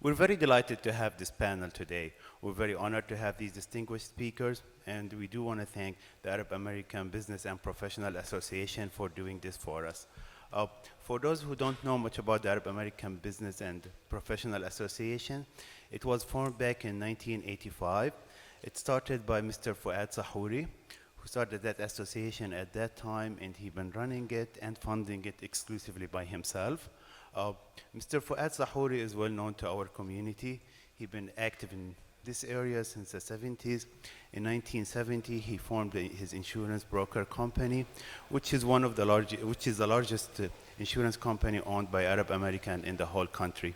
We're very delighted to have this panel today. We're very honored to have these distinguished speakers, and we do want to thank the Arab American Business and Professional Association for doing this for us. For those who don't know much about the Arab American Business and Professional Association, it was formed back in 1985. It started by Mr. Fuad Sahouri, who started that association at that time, and he's been running it and funding it exclusively by himself. Mr. Fuad Sahouri is well known to our community. He's been active in this area since the 70s. In 1970, he formed his insurance broker company, which is the largest insurance company owned by Arab American in the whole country.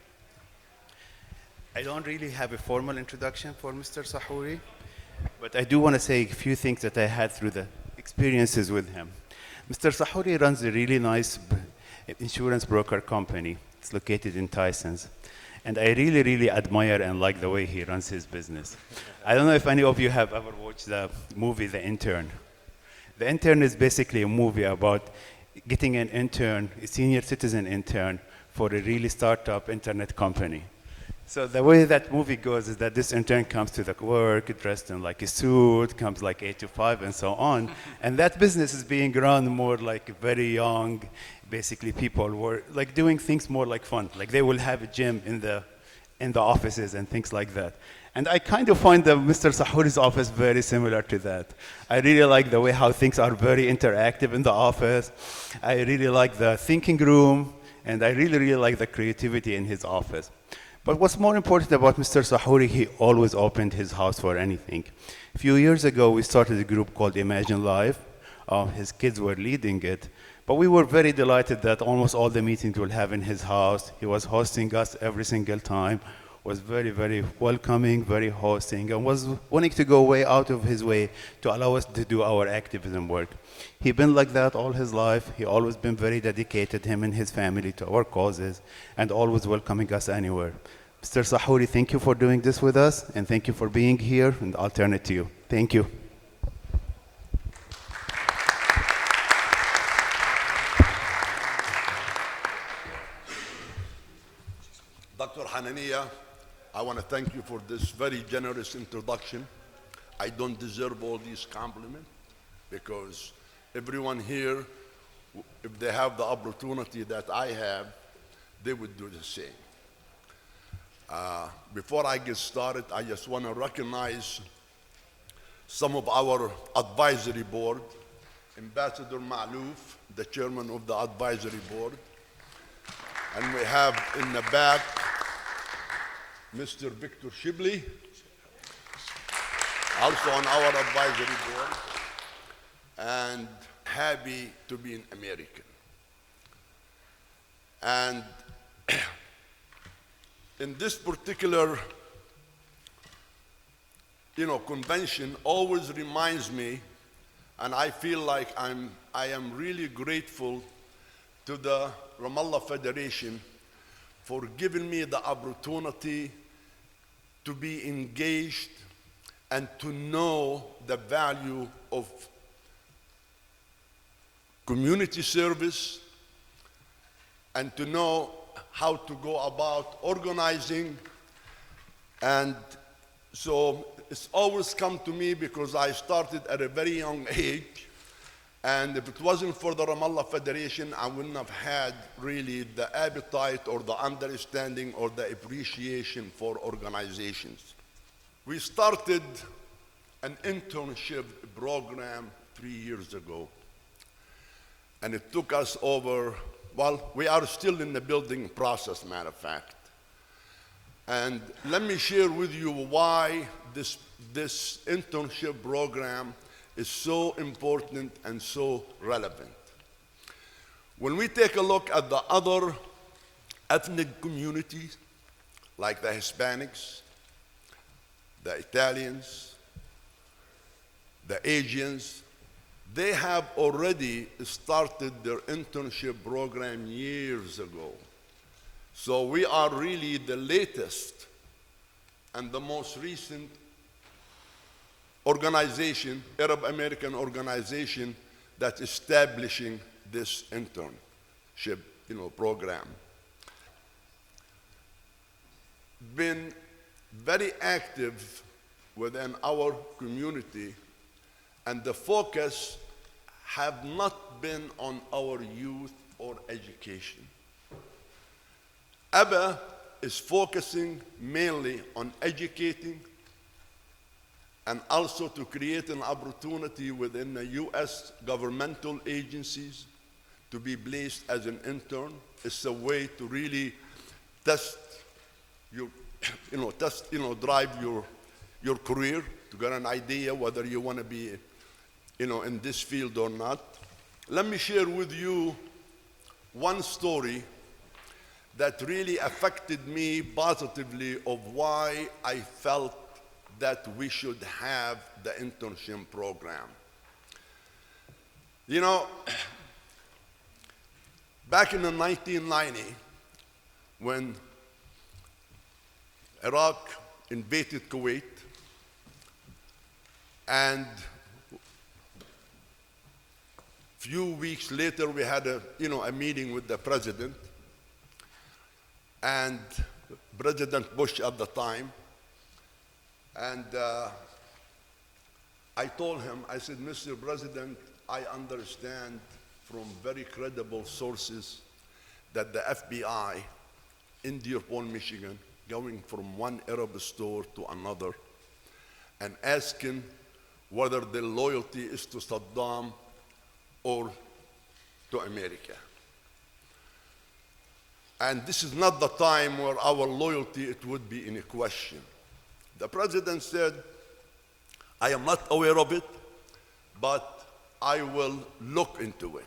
I don't really have a formal introduction for Mr. Sahouri, but I do want to say a few things that I had through the experiences with him. Mr. Sahouri runs a really nice insurance broker company. It's located in Tysons. And I really, really admire and like the way he runs his business. I don't know if any of you have ever watched the movie The Intern. The Intern is basically a movie about getting an intern, a senior citizen intern, for a really startup internet company. So the way that movie goes is that this intern comes to the work dressed in like a suit, comes like 8 to 5 and so on. And that business is being run more like very young. Basically people were like doing things more like fun. Like they will have a gym in the offices and things like that. And I kind of find the Mr. Sahouri's office very similar to that. I really like the way how things are very interactive in the office. I really like the thinking room, and I really, really like the creativity in his office. But what's more important about Mr. Sahouri, he always opened his house for anything. A few years ago, we started a group called Imagine Life. His kids were leading it. But we were very delighted that almost all the meetings we'll have in his house. He was hosting us every single time, was very, very welcoming, very hosting, and was wanting to go way out of his way to allow us to do our activism work. He's been like that all his life. He always been very dedicated, him and his family, to our causes, and always welcoming us anywhere. Mr. Sahouri, thank you for doing this with us, and thank you for being here, and I'll turn it to you. Thank you. Dr. Hanania, I want to thank you for this very generous introduction. I don't deserve all these compliments because everyone here, if they have the opportunity that I have, they would do the same. Before I get started, I just want to recognize some of our advisory board. Ambassador Ma'louf, the chairman of the advisory board. And we have in the back Mr. Victor Shibli, also on our advisory board, and happy to be an American. And in this particular, convention always reminds me, and I feel like I am really grateful to the Ramallah Federation for giving me the opportunity to be engaged and to know the value of community service and to know how to go about organizing. And so it's always come to me because I started at a very young age. And if it wasn't for the Ramallah Federation, I wouldn't have had really the appetite or the understanding or the appreciation for organizations. We started an internship program 3 years ago. And it took us over, well, we are still in the building process, matter of fact. And let me share with you why this internship program is so important and so relevant. When we take a look at the other ethnic communities, like the Hispanics, the Italians, the Asians, they have already started their internship program years ago. So we are really the latest and the most recent organization, Arab American organization, that's establishing this internship program. been very active within our community, and the focus have not been on our youth or education. ABPA is focusing mainly on educating and also to create an opportunity within the U.S. governmental agencies to be placed as an intern. It's a way to really test your, drive your career, to get an idea whether you want to be, in this field or not. Let me share with you one story that really affected me positively of why I felt that we should have the internship program. Back in the 1990, when Iraq invaded Kuwait, and few weeks later we had a meeting with the president, and President Bush at the time, and I told him, I said, Mr. President, I understand from very credible sources that the FBI in Dearborn, Michigan, going from one Arab store to another and asking whether their loyalty is to Saddam or to America. And this is not the time where our loyalty it would be in a question. The president said, I am not aware of it, but I will look into it.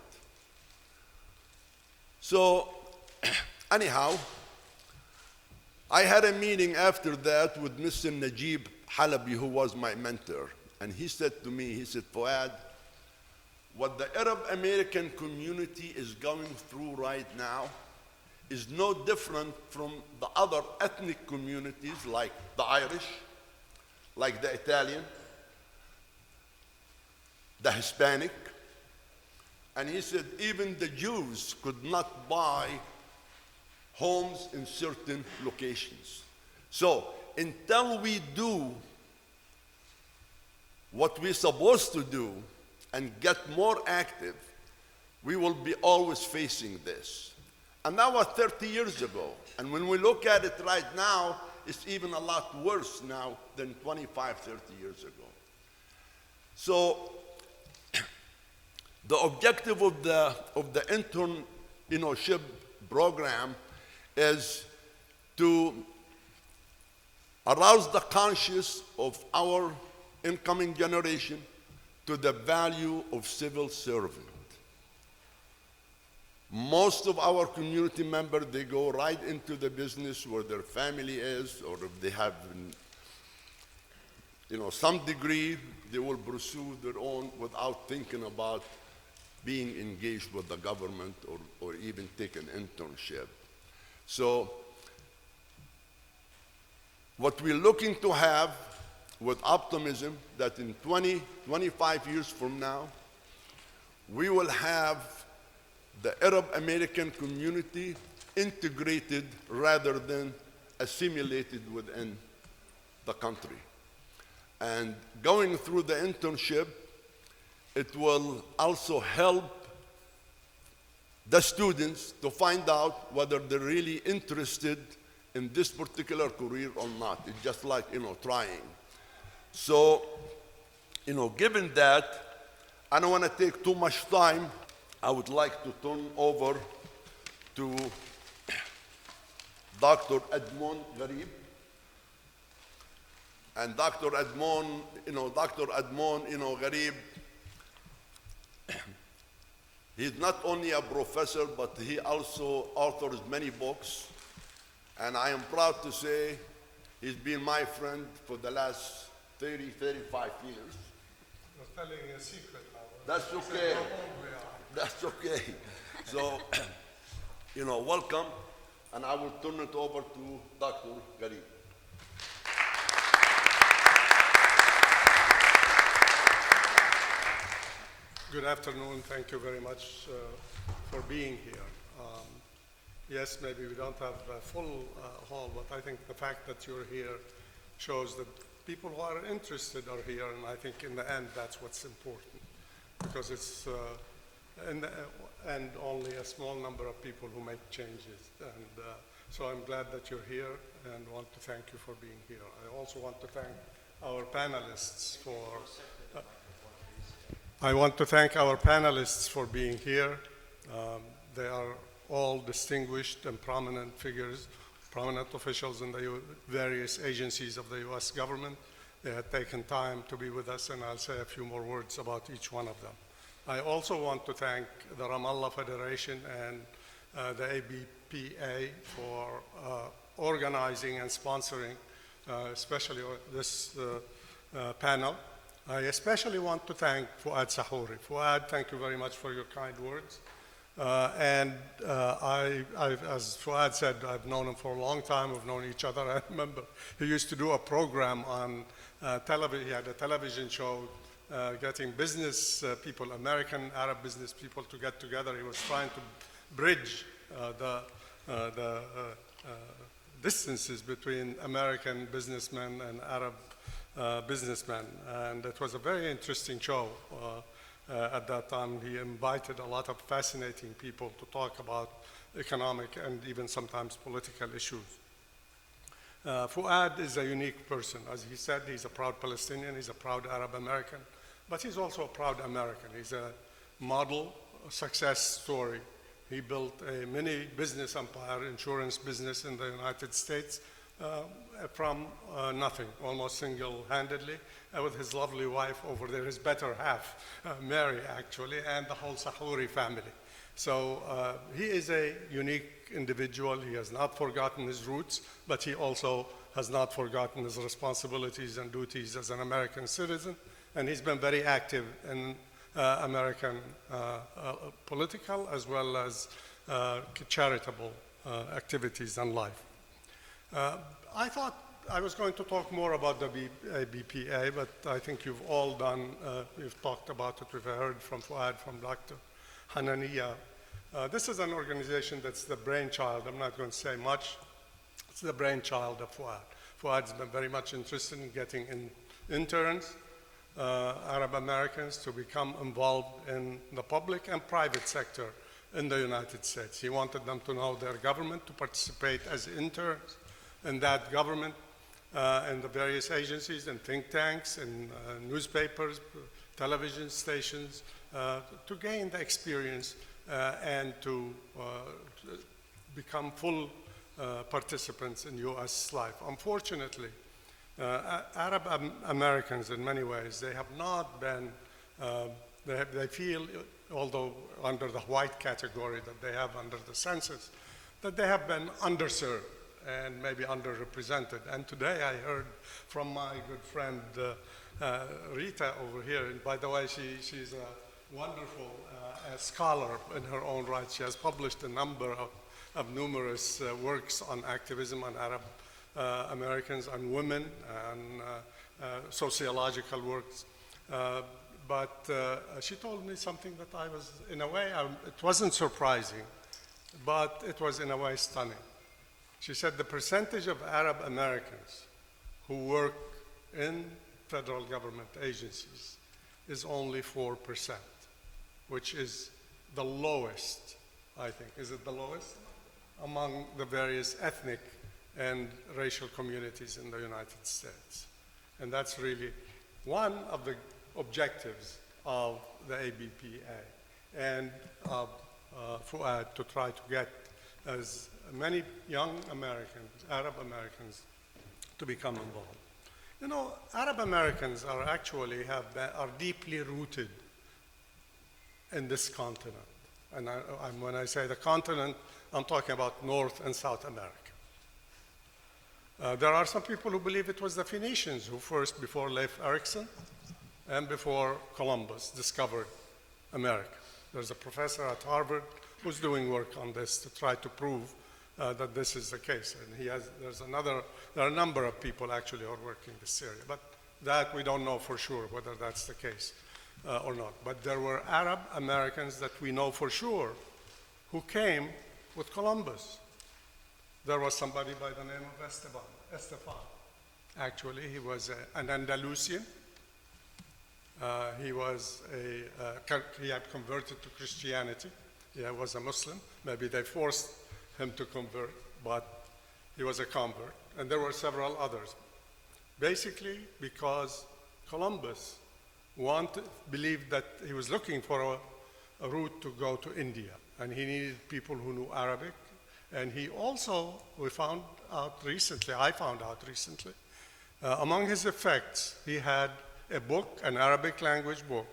So anyhow, I had a meeting after that with Mr. Najib Halabi, who was my mentor. And he said to me, he said, Fuad, what the Arab American community is going through right now is no different from the other ethnic communities like the Irish, like the Italian, the Hispanic. And he said even the Jews could not buy homes in certain locations. So until we do what we're supposed to do and get more active, we will be always facing this. And that was 30 years ago. And when we look at it right now, it's even a lot worse now than 25, 30 years ago. So the objective of the internship program is to arouse the conscience of our incoming generation to the value of civil servant. Most of our community members, they go right into the business where their family is, or if they have some degree, they will pursue their own without thinking about being engaged with the government or even take an internship. So what we're looking to have with optimism that in 20, 25 years from now, we will have the Arab American community integrated rather than assimilated within the country. And going through the internship, it will also help the students to find out whether they're really interested in this particular career or not. It's just like, trying. So, given that, I don't want to take too much time. I would like to turn over to Dr. Edmund Ghareeb. And Dr. Edmund, Ghareeb, he's not only a professor, but he also authors many books. And I am proud to say he's been my friend for the last 30, 35 years. You're telling a secret now. That's okay. That's okay. So, welcome, and I will turn it over to Dr. Ghareeb. Good afternoon. Thank you very much for being here. yes, maybe we don't have a full hall, but I think the fact that you're here shows that people who are interested are here, and I think in the end that's what's important, because it's and only a small number of people who make changes. And so I'm glad that you're here and want to thank you for being here. I also want to thank our panelists for being here. They are all distinguished and prominent figures, prominent officials in the various agencies of the US government. They had taken time to be with us, and I'll say a few more words about each one of them. I also want to thank the Ramallah Federation and the ABPA for organizing and sponsoring, especially this panel. I especially want to thank Fuad Sahouri. Fuad, thank you very much for your kind words. As Fuad said, I've known him for a long time. We've known each other. I remember he used to do a program on television. He had a television show getting business people, American Arab business people, to get together. He was trying to bridge the distances between American businessmen and Arab businessmen. And it was a very interesting show. At that time, he invited a lot of fascinating people to talk about economic and even sometimes political issues. Fuad is a unique person. As he said, he's a proud Palestinian, he's a proud Arab American, but he's also a proud American. He's a model success story. He built a mini business empire, insurance business in the United States from nothing, almost single-handedly, with his lovely wife over there, his better half, Mary actually, and the whole Sahouri family. So he is a unique individual. He has not forgotten his roots, but he also has not forgotten his responsibilities and duties as an American citizen, and he's been very active in American political as well as charitable activities and life. I thought I was going to talk more about the ABPA, but I think you've all done, you've talked about it. We've heard from Fuad, from Dr. Hanania. This is an organization that's the brainchild. I'm not going to say much. It's the brainchild of Fuad. Fuad's been very much interested in getting interns, Arab Americans, to become involved in the public and private sector in the United States. He wanted them to know their government, to participate as interns in that government, in the various agencies and think tanks and newspapers, television stations, to gain the experience and to become full participants in US life. Unfortunately, Arab Americans in many ways, they have not been, they feel, although under the white category that they have under the census, that they have been underserved and maybe underrepresented. And today I heard from my good friend Rita over here, and by the way, she's a wonderful scholar in her own right. She has published a number of numerous works on activism on Arab Americans and women and sociological works. But she told me something that I was, in a way, it wasn't surprising, but it was in a way stunning. She said the percentage of Arab Americans who work in federal government agencies is only 4%, which is the lowest, I think. Is it the lowest? Among the various ethnic and racial communities in the United States. And that's really one of the objectives of the ABPA and of Fuad, to try to get as many young Americans, Arab Americans, to become involved. You know, Arab Americans are actually are deeply rooted in this continent. And when I say the continent, I'm talking about North and South America. There are some people who believe it was the Phoenicians who first, before Leif Erikson and before Columbus, discovered America. There's a professor at Harvard who's doing work on this to try to prove that this is the case. And there are a number of people actually who are working this area, but that we don't know for sure whether that's the case or not. But there were Arab Americans that we know for sure who came with Columbus. There was somebody by the name of Stephan. Actually, he was an Andalusian. He had converted to Christianity. He was a Muslim. Maybe they forced him to convert, but he was a convert. And there were several others. Basically, because Columbus believed that he was looking for a route to go to India, and he needed people who knew Arabic. And he also, I found out recently, among his effects, he had a book, an Arabic language book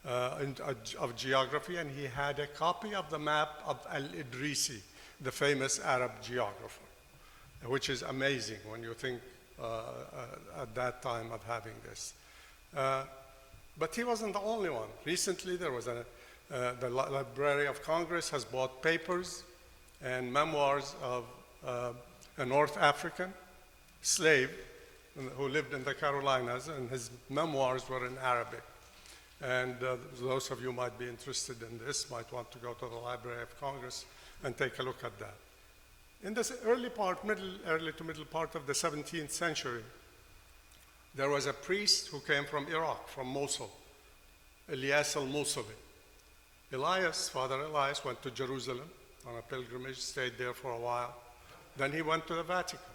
of geography, and he had a copy of the map of Al-Idrisi, the famous Arab geographer, which is amazing when you think at that time of having this. But he wasn't the only one. Recently, there was the Library of Congress has bought papers and memoirs of a North African slave who lived in the Carolinas, and his memoirs were in Arabic. And those of you who might be interested in this might want to go to the Library of Congress and take a look at that. In this early to middle part of the 17th century, there was a priest who came from Iraq, from Mosul, Ilyas al-Musuli. Father Elias went to Jerusalem on a pilgrimage, stayed there for a while. Then he went to the Vatican.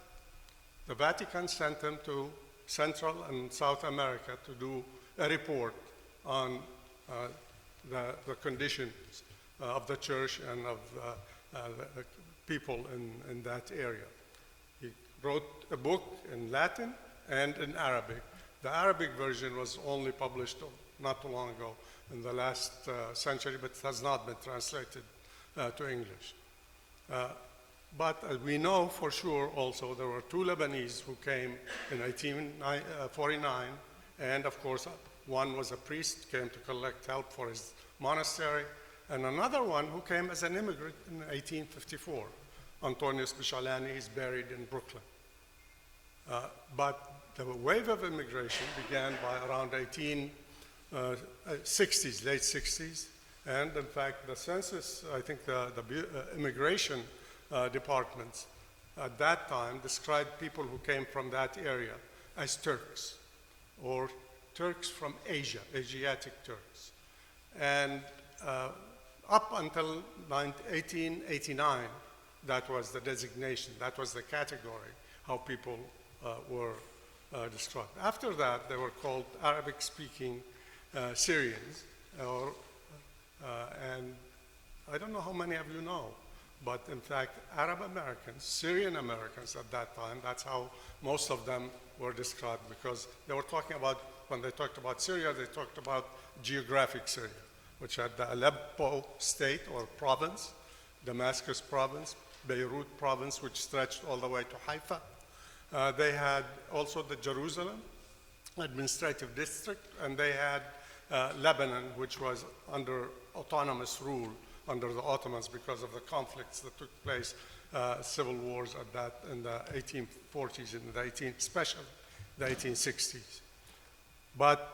The Vatican sent him to Central and South America to do a report on the conditions of the church and of the people in that area. He wrote a book in Latin and in Arabic. The Arabic version was only published not too long ago in the last century, but it has not been translated to English. But we know for sure also there were two Lebanese who came in 1849, and of course one was a priest, came to collect help for his monastery, and another one who came as an immigrant in 1854. Antonius Bishalani is buried in Brooklyn. But the wave of immigration began by around 1860s, late 60s, and in fact the census, I think the immigration departments at that time described people who came from that area as Turks, or Turks from Asia, Asiatic Turks. And up until 1889, that was the designation, that was the category, how people were described. After that, they were called Arabic-speaking Syrians, and I don't know how many of you know, but in fact, Arab Americans, Syrian Americans at that time, that's how most of them were described, because they were talking about, when they talked about Syria, they talked about geographic Syria, which had the Aleppo state or province, Damascus province, Beirut province, which stretched all the way to Haifa. They had also the Jerusalem administrative district, and they had Lebanon, which was under autonomous rule under the Ottomans because of the conflicts that took place, civil wars at that in the 1840s and especially the 1860s. But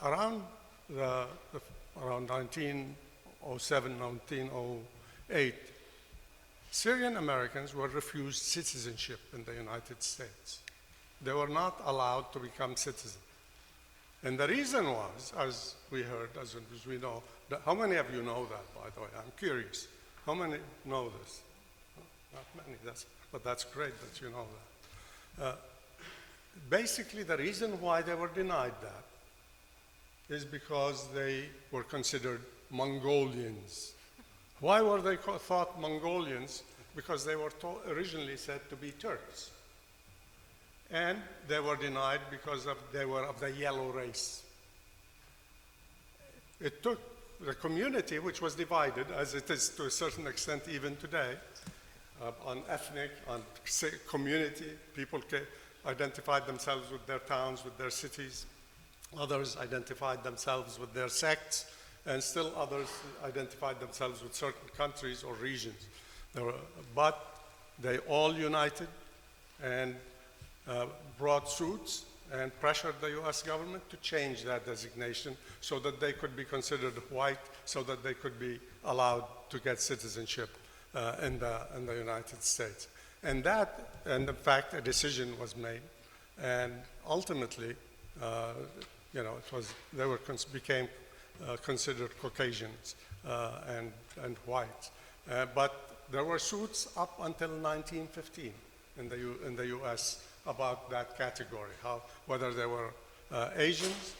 around 1907, 1908, Syrian Americans were refused citizenship in the United States. They were not allowed to become citizens. And the reason was, as we heard, as we know, how many of you know that, by the way? I'm curious. How many know this? Not many, but that's great that you know that. Basically, the reason why they were denied that is because they were considered Mongolians. Why were they thought Mongolians? Because they were originally said to be Turks. And they were denied because they were of the yellow race. It took the community, which was divided, as it is to a certain extent even today, on ethnic, on community. People identified themselves with their towns, with their cities. Others identified themselves with their sects, and still others identified themselves with certain countries or regions. But they all united and brought suits and pressured the US government to change that designation so that they could be considered white, so that they could be allowed to get citizenship in the United States. And in fact, a decision was made, and ultimately, became considered Caucasians and whites. But there were suits up until 1915 in the U.S. about that category, whether they were Asians,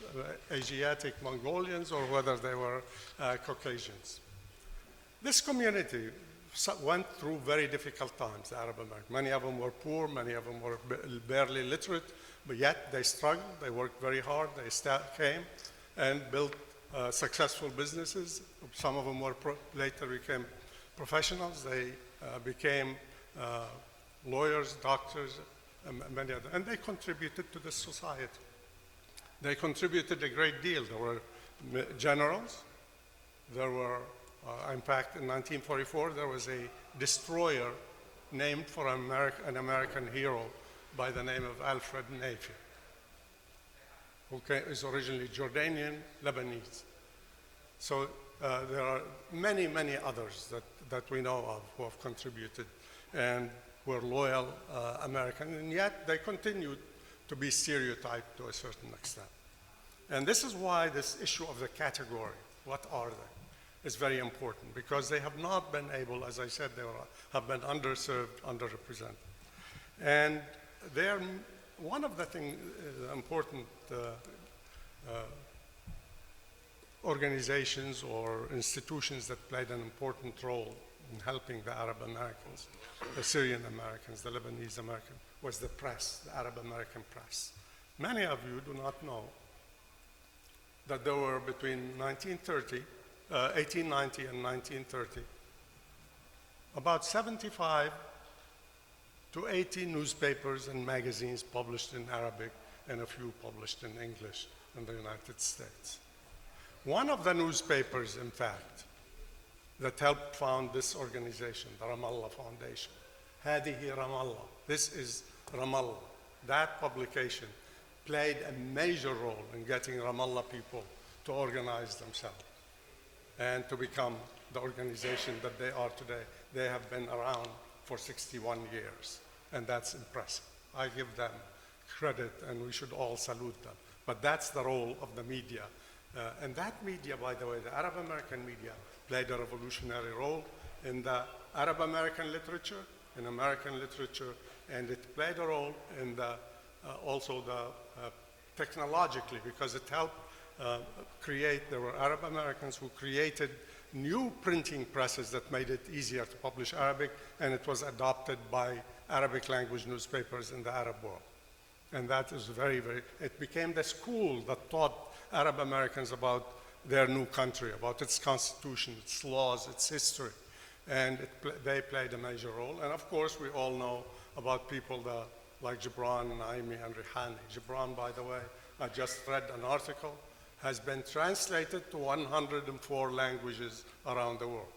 Asiatic Mongolians, or whether they were Caucasians. This community went through very difficult times, the Arab Americans. Many of them were poor, many of them were barely literate, but yet they struggled, they worked very hard, they came and built successful businesses. Some of them later became professionals. They became lawyers, doctors, and many others, and they contributed to the society. They contributed a great deal. There were generals. There were, in fact, in 1944, there was a destroyer named for an American hero by the name of Alfred Napier, who is originally Jordanian, Lebanese. So there are many, many others that we know of who have contributed and were loyal American, and yet they continued to be stereotyped to a certain extent. And this is why this issue of the category, what are they, is very important, because they have not been able, as I said, have been underserved, underrepresented. And they're one of the important organizations or institutions that played an important role in helping the Arab Americans, the Syrian Americans, the Lebanese Americans, was the press, the Arab American press. Many of you do not know that there were between 1890 and 1930, about 75 to 80 newspapers and magazines published in Arabic and a few published in English in the United States. One of the newspapers, in fact, that helped found this organization, the Ramallah Foundation, Hadihi Ramallah. This is Ramallah. That publication played a major role in getting Ramallah people to organize themselves and to become the organization that they are today. They have been around for 61 years, and that's impressive. I give them credit, and we should all salute them. But that's the role of the media. And that media, by the way, the Arab American media, played a revolutionary role in the Arab American literature, in American literature, and it played a role in also technologically, because it helped there were Arab Americans who created new printing presses that made it easier to publish Arabic, and it was adopted by Arabic language newspapers in the Arab world. And that is it became the school that taught Arab Americans about their new country, about its constitution, its laws, its history. And they played a major role. And of course, we all know about people like Gibran, Naimi, and Rihani. Gibran, by the way, I just read an article, has been translated to 104 languages around the world.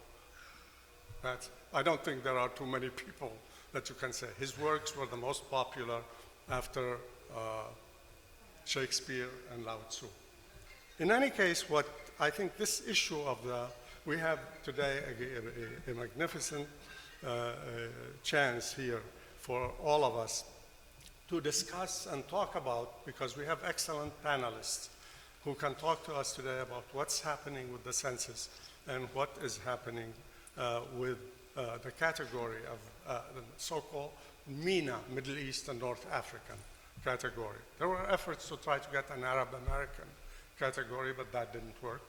I don't think there are too many people that you can say. His works were the most popular after Shakespeare and Lao Tzu. In any case, what I think this issue of we have today a magnificent chance here for all of us to discuss and talk about, because we have excellent panelists who can talk to us today about what's happening with the census and what is happening with the category of the so-called MENA, Middle East and North African category. There were efforts to try to get an Arab American category, but that didn't work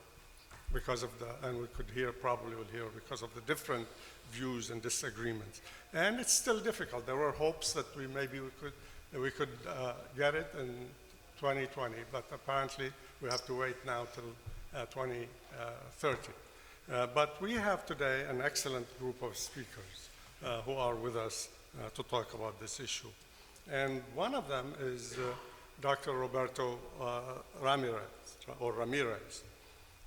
because of and we could probably will hear, because of the different views and disagreements. And it's still difficult. There were hopes that maybe we could get it in 2020, but apparently we have to wait now till 2030. But we have today an excellent group of speakers who are with us to talk about this issue. And one of them is Dr. Roberto Ramirez,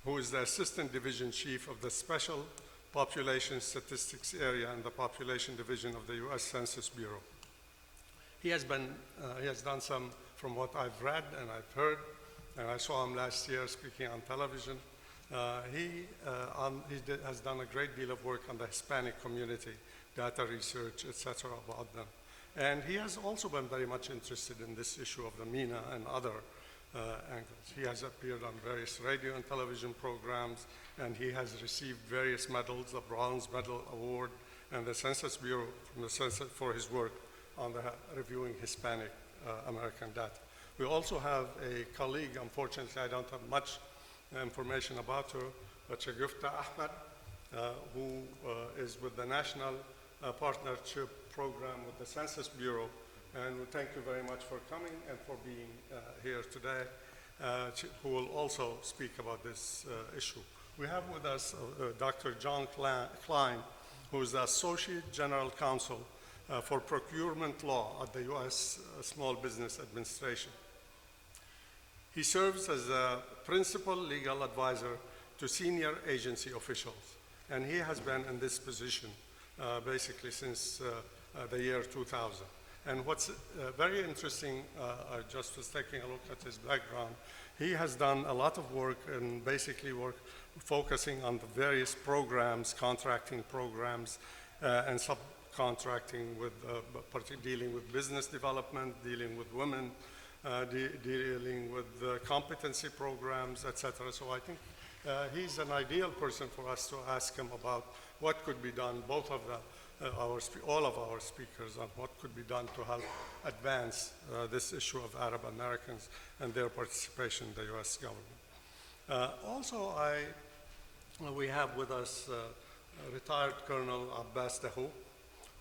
who is the Assistant Division Chief of the Special Population Statistics Area in the Population Division of the U.S. Census Bureau. He has done some, from what I've read and I've heard, and I saw him last year speaking on television, Has done a great deal of work on the Hispanic community, data research, etc. about them. And he has also been very much interested in this issue of the MENA and other angles. He has appeared on various radio and television programs, and he has received various medals, the Bronze Medal Award, and the Census Bureau from the Census for his work on reviewing Hispanic American data. We also have a colleague, unfortunately I don't have much information about her, but Shagufta Ahmed, who is with the National Partnership Program with the Census Bureau, and we thank you very much for coming and for being here today, who will also speak about this issue. We have with us Dr. John Klein, who is the Associate General Counsel for Procurement Law at the U.S. Small Business Administration. He serves as a principal legal advisor to senior agency officials, and he has been in this position basically since the year 2000. And what's very interesting, I just was taking a look at his background, he has done a lot of work and basically focusing on the various programs, contracting programs, and subcontracting with, dealing with business development, dealing with women, dealing with competency programs, etc. So I think he's an ideal person for us to ask him about what could be done, both of all of our speakers, on what could be done to help advance this issue of Arab Americans and their participation in the U.S. government. Also, we have with us retired Colonel Abbas Dahouk,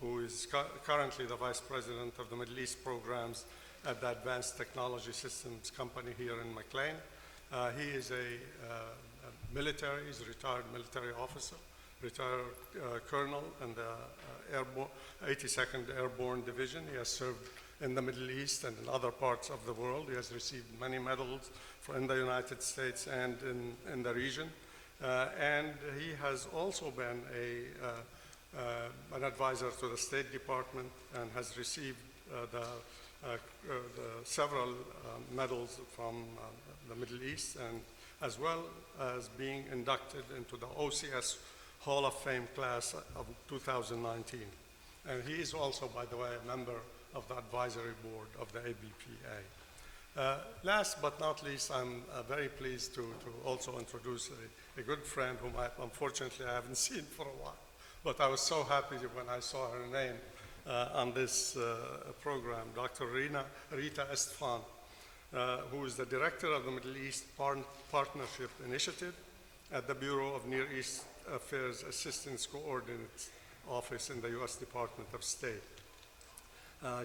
who is currently the Vice President of the Middle East Programs at the Advanced Technology Systems Company here in McLean. He is a military, he's a retired military officer, retired colonel in the 82nd Airborne Division. He has served in the Middle East and in other parts of the world. He has received many medals in the United States and in the region. And he has also been an advisor to the State Department and has received several medals from the Middle East, and as well as being inducted into the OCS Hall of Fame class of 2019. And he is also, by the way, a member of the advisory board of the ABPA. Last but not least, I'm very pleased to also introduce a good friend whom unfortunately I haven't seen for a while, but I was so happy when I saw her name on this program, Dr. Rita Stephan, who is the director of the Middle East Partnership Initiative at the Bureau of Near East Affairs Assistance Coordinate Office in the U.S. Department of State.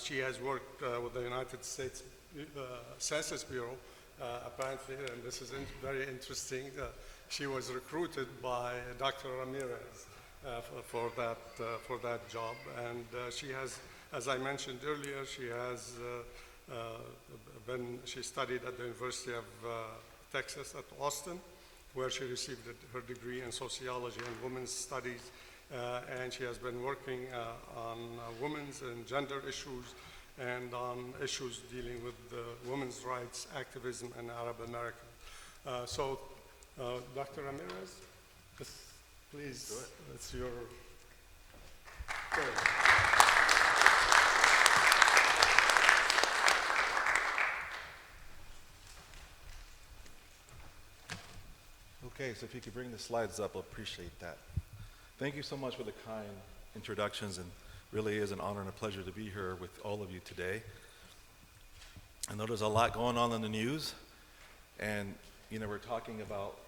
She has worked with the United States Census Bureau, apparently, and this is very interesting. She was recruited by Dr. Ramirez for that job, and she has, as I mentioned earlier, she studied at the University of Texas at Austin, where she received her degree in sociology and women's studies, and she has been working on women's and gender issues and on issues dealing with women's rights activism in Arab America. So, Dr. Ramirez, please, it's your turn. Okay, so if you could bring the slides up, I'll appreciate that. Thank you so much for the kind introductions, and really is an honor and a pleasure to be here with all of you today. I know there's a lot going on in the news, and we're talking about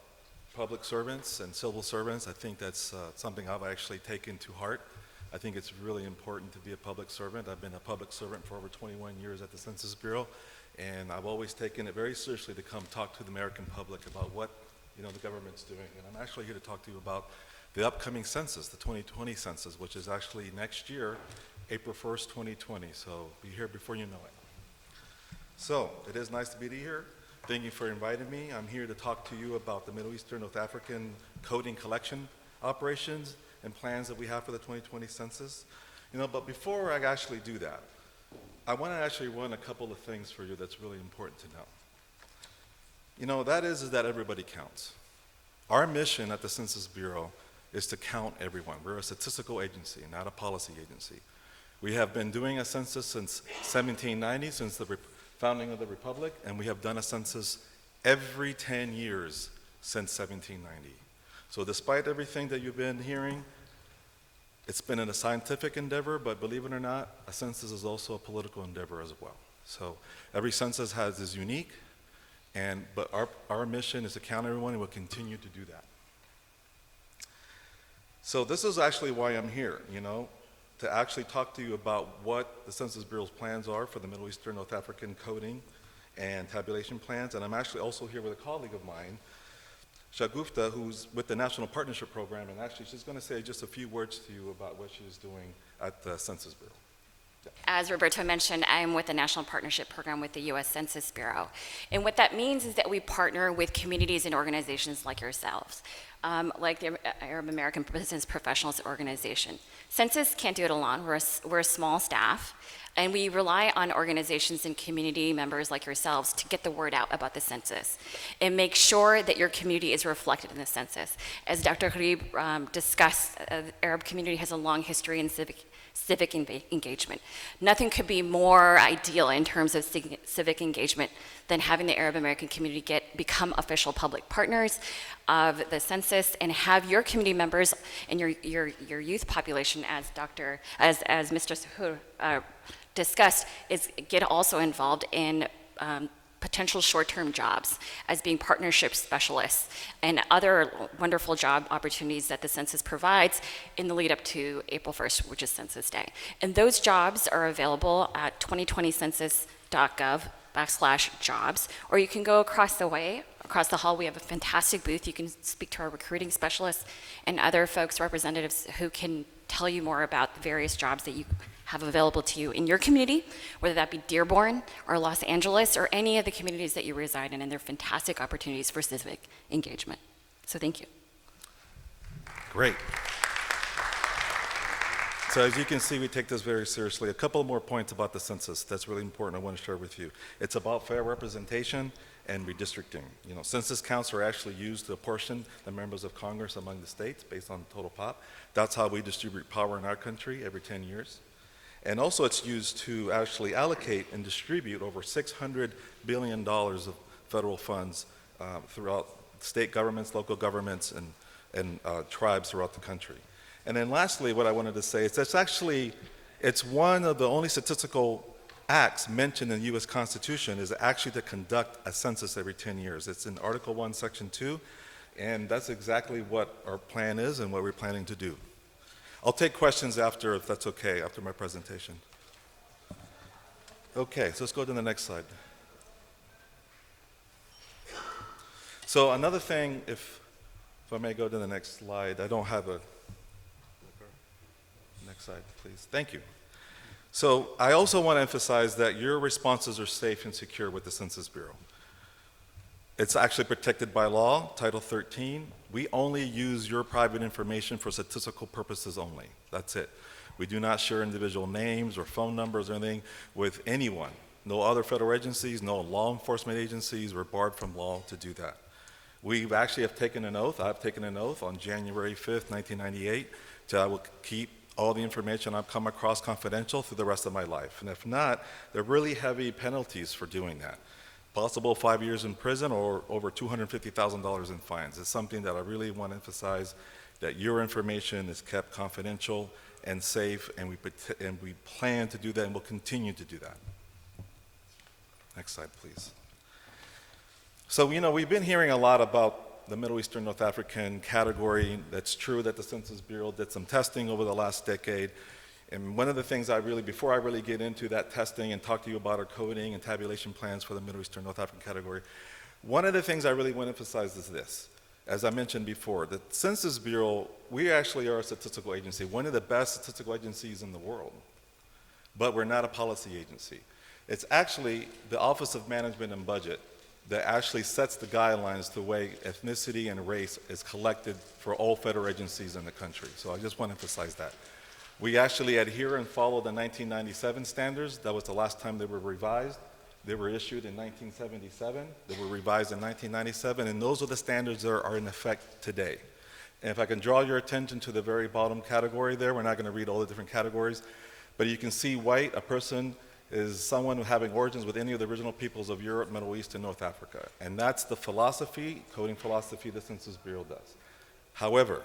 public servants and civil servants. I think that's something I've actually taken to heart. I think it's really important to be a public servant. I've been a public servant for over 21 years at the Census Bureau, and I've always taken it very seriously to come talk to the American public about what the government's doing. And I'm actually here to talk to you about the upcoming census, the 2020 census, which is actually next year, April 1st, 2020. So be here before you know it. So it is nice to be here. Thank you for inviting me. I'm here to talk to you about the Middle Eastern North African coding collection operations and plans that we have for the 2020 census. But before I actually do that, I want to actually run a couple of things for you that's really important to know. That is that everybody counts. Our mission at the Census Bureau is to count everyone. We're a statistical agency, not a policy agency. We have been doing a census since 1790, since the founding of the Republic, and we have done a census every 10 years since 1790. So despite everything that you've been hearing, it's been a scientific endeavor, but believe it or not, a census is also a political endeavor as well. So every census is unique, but our mission is to count everyone, and we'll continue to do that. So this is actually why I'm here, to actually talk to you about what the Census Bureau's plans are for the Middle Eastern North African coding and tabulation plans. And I'm actually also here with a colleague of mine, Shagufta, who's with the National Partnership Program, and actually she's going to say just a few words to you about what she's doing at the Census Bureau. Yeah. As Roberto mentioned, I'm with the National Partnership Program with the U.S. Census Bureau. And what that means is that we partner with communities and organizations like yourselves, like the Arab American Business Professionals Organization. Census can't do it alone. We're a small staff, and we rely on organizations and community members like yourselves to get the word out about the census and make sure that your community is reflected in the census. As Dr. Ghareeb discussed, the Arab community has a long history in civic engagement. Nothing could be more ideal in terms of civic engagement than having the Arab American community become official public partners of the census and have your community members and your youth population, as Mr. Sahouri discussed, get also involved in potential short-term jobs as being partnership specialists and other wonderful job opportunities that the census provides in the lead up to April 1st, which is Census Day. And those jobs are available at 2020census.gov/jobs, or you can go across the hall. We have a fantastic booth. You can speak to our recruiting specialists and other folks, representatives, who can tell you more about the various jobs that you have available to you in your community, whether that be Dearborn or Los Angeles or any of the communities that you reside in, and they're fantastic opportunities for civic engagement. So thank you. Great. So as you can see, we take this very seriously. A couple more points about the census that's really important I want to share with you. It's about fair representation and redistricting. Census counts are actually used to apportion the members of Congress among the states based on total pop. That's how we distribute power in our country every 10 years. And also it's used to actually allocate and distribute over $600 billion of federal funds throughout state governments, local governments, and tribes throughout the country. And then lastly, what I wanted to say is it's one of the only statistical acts mentioned in the U.S. Constitution is actually to conduct a census every 10 years. It's in Article 1, Section 2, and that's exactly what our plan is and what we're planning to do. I'll take questions after, if that's okay, after my presentation. Okay, so let's go to the next slide. So another thing, if I may go to the next slide, I don't have a, next slide, please. Thank you. So I also want to emphasize that your responses are safe and secure with the Census Bureau. It's actually protected by law, Title 13. We only use your private information for statistical purposes only. That's it. We do not share individual names or phone numbers or anything with anyone. No other federal agencies, no law enforcement agencies. We're barred from law to do that. We actually have taken an oath. I've taken an oath on January 5th, 1998, I will keep all the information I've come across confidential through the rest of my life. And if not, there are really heavy penalties for doing that. Possible 5 years in prison or over $250,000 in fines. It's something that I really want to emphasize, that your information is kept confidential and safe, and we plan to do that, and we'll continue to do that. Next slide, please. So, we've been hearing a lot about the Middle Eastern North African category. That's true that the Census Bureau did some testing over the last decade. And one of the things before I really get into that testing and talk to you about our coding and tabulation plans for the Middle Eastern North African category, one of the things I really want to emphasize is this. As I mentioned before, the Census Bureau, we actually are a statistical agency, one of the best statistical agencies in the world, but we're not a policy agency. It's actually the Office of Management and Budget that actually sets the guidelines the way ethnicity and race is collected for all federal agencies in the country. So I just want to emphasize that. We actually adhere and follow the 1997 standards. That was the last time they were revised. They were issued in 1977. They were revised in 1997, and those are the standards that are in effect today. And if I can draw your attention to the very bottom category there, we're not going to read all the different categories, but you can see white, a person is someone having origins with any of the original peoples of Europe, Middle East, and North Africa. And that's the philosophy, coding philosophy the Census Bureau does. However,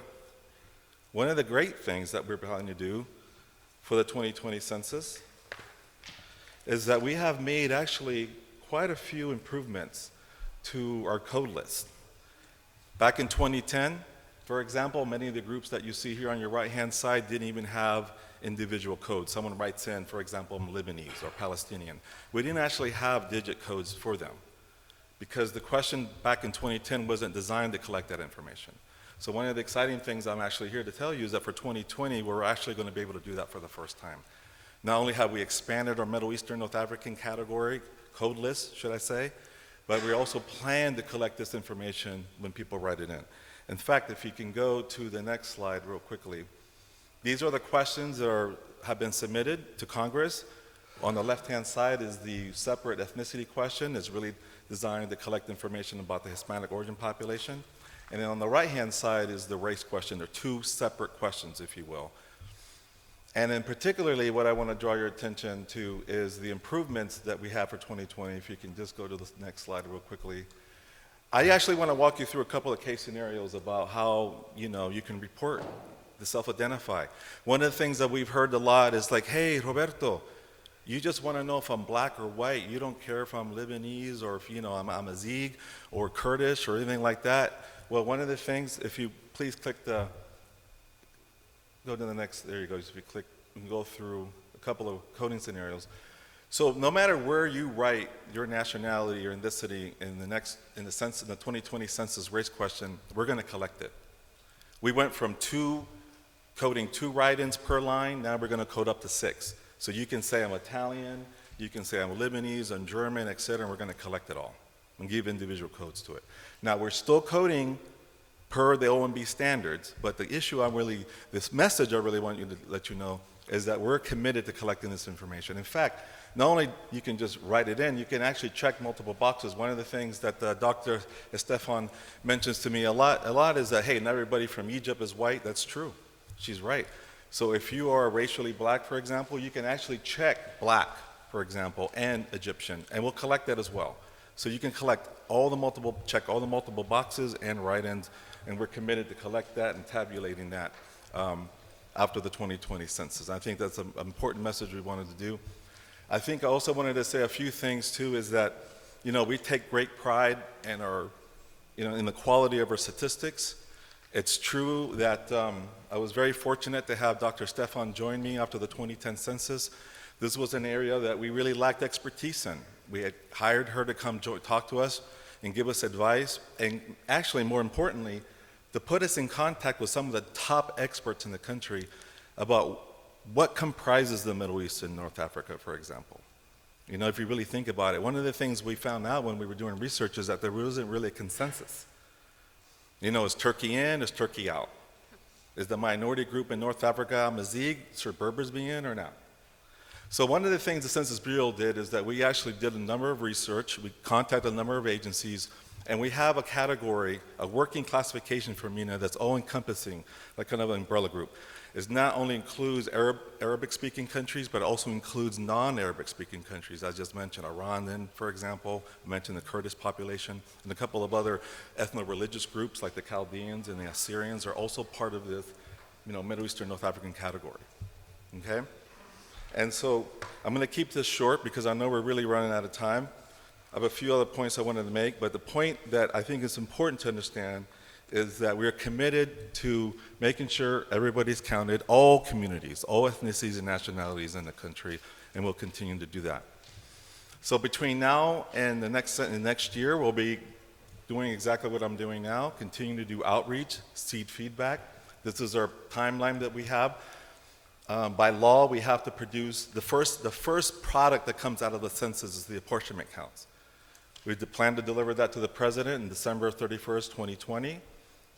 one of the great things that we're planning to do for the 2020 census is that we have made actually quite a few improvements to our code list. Back in 2010, for example, many of the groups that you see here on your right-hand side didn't even have individual codes. Someone writes in, for example, I'm Lebanese or Palestinian. We didn't actually have digit codes for them because the question back in 2010 wasn't designed to collect that information. So one of the exciting things I'm actually here to tell you is that for 2020, we're actually going to be able to do that for the first time. Not only have we expanded our Middle Eastern North African category, code list, should I say, but we also plan to collect this information when people write it in. In fact, if you can go to the next slide real quickly, these are the questions that have been submitted to Congress. On the left-hand side is the separate ethnicity question. It's really designed to collect information about the Hispanic origin population. And then on the right-hand side is the race question. They're two separate questions, if you will. And then particularly what I want to draw your attention to is the improvements that we have for 2020. If you can just go to the next slide real quickly. I actually want to walk you through a couple of case scenarios about how, you can report the self-identify. One of the things that we've heard a lot is like, hey, Roberto, you just want to know if I'm black or white. You don't care if I'm Lebanese or if, I'm Amazigh or Kurdish or anything like that. Well, one of the things, if you please click go to the next, there you go. If you click, you can go through a couple of coding scenarios. So no matter where you write your nationality or ethnicity in the 2020 census race question, we're going to collect it. We went from coding 2 write-ins per line, now we're going to code up to 6. So you can say I'm Italian, you can say I'm Lebanese, I'm German, et cetera, and we're going to collect it all and give individual codes to it. Now we're still coding per the OMB standards, but this message I really want you to let you know is that we're committed to collecting this information. In fact, not only you can just write it in, you can actually check multiple boxes. One of the things that Dr. Stephan mentions to me a lot is that, hey, not everybody from Egypt is white. That's true. She's right. So if you are racially black, for example, you can actually check black, for example, and Egyptian, and we'll collect that as well. So you can check all the multiple boxes and write-ins, and we're committed to collect that and tabulating that after the 2020 census. I think that's an important message we wanted to do. I think I also wanted to say a few things too, is that, we take great pride in in the quality of our statistics. It's true that I was very fortunate to have Dr. Stephan join me after the 2010 census. This was an area that we really lacked expertise in. We had hired her to come talk to us and give us advice, and actually, more importantly, to put us in contact with some of the top experts in the country about what comprises the Middle East and North Africa, for example. If you really think about it, one of the things we found out when we were doing research is that there wasn't really a consensus. Is Turkey in, is Turkey out? Is the minority group in North Africa, Amazigh, should Berbers be in or not? So one of the things the Census Bureau did is that we actually did a number of research, we contacted a number of agencies, and we have a category, a working classification for MENA that's all-encompassing, like kind of an umbrella group. It not only includes Arabic-speaking countries, but also includes non-Arabic-speaking countries. I just mentioned Iran, for example. I mentioned the Kurdish population, and a couple of other ethno-religious groups like the Chaldeans and the Assyrians are also part of this, Middle Eastern North African category. Okay? And so I'm going to keep this short because I know we're really running out of time. I have a few other points I wanted to make, but the point that I think is important to understand is that we are committed to making sure everybody's counted, all communities, all ethnicities and nationalities in the country, and we'll continue to do that. So between now and the next year, we'll be doing exactly what I'm doing now, continuing to do outreach, seed feedback. This is our timeline that we have. By law, we have to produce the first product that comes out of the census is the apportionment counts. We plan to deliver that to the president in December 31st, 2020.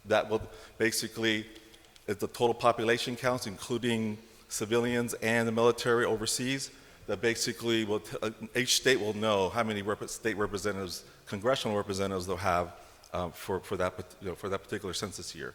That will basically is the total population counts, including civilians and the military overseas. that basically will each state will know how many state representatives, congressional representatives they'll have for that particular census year.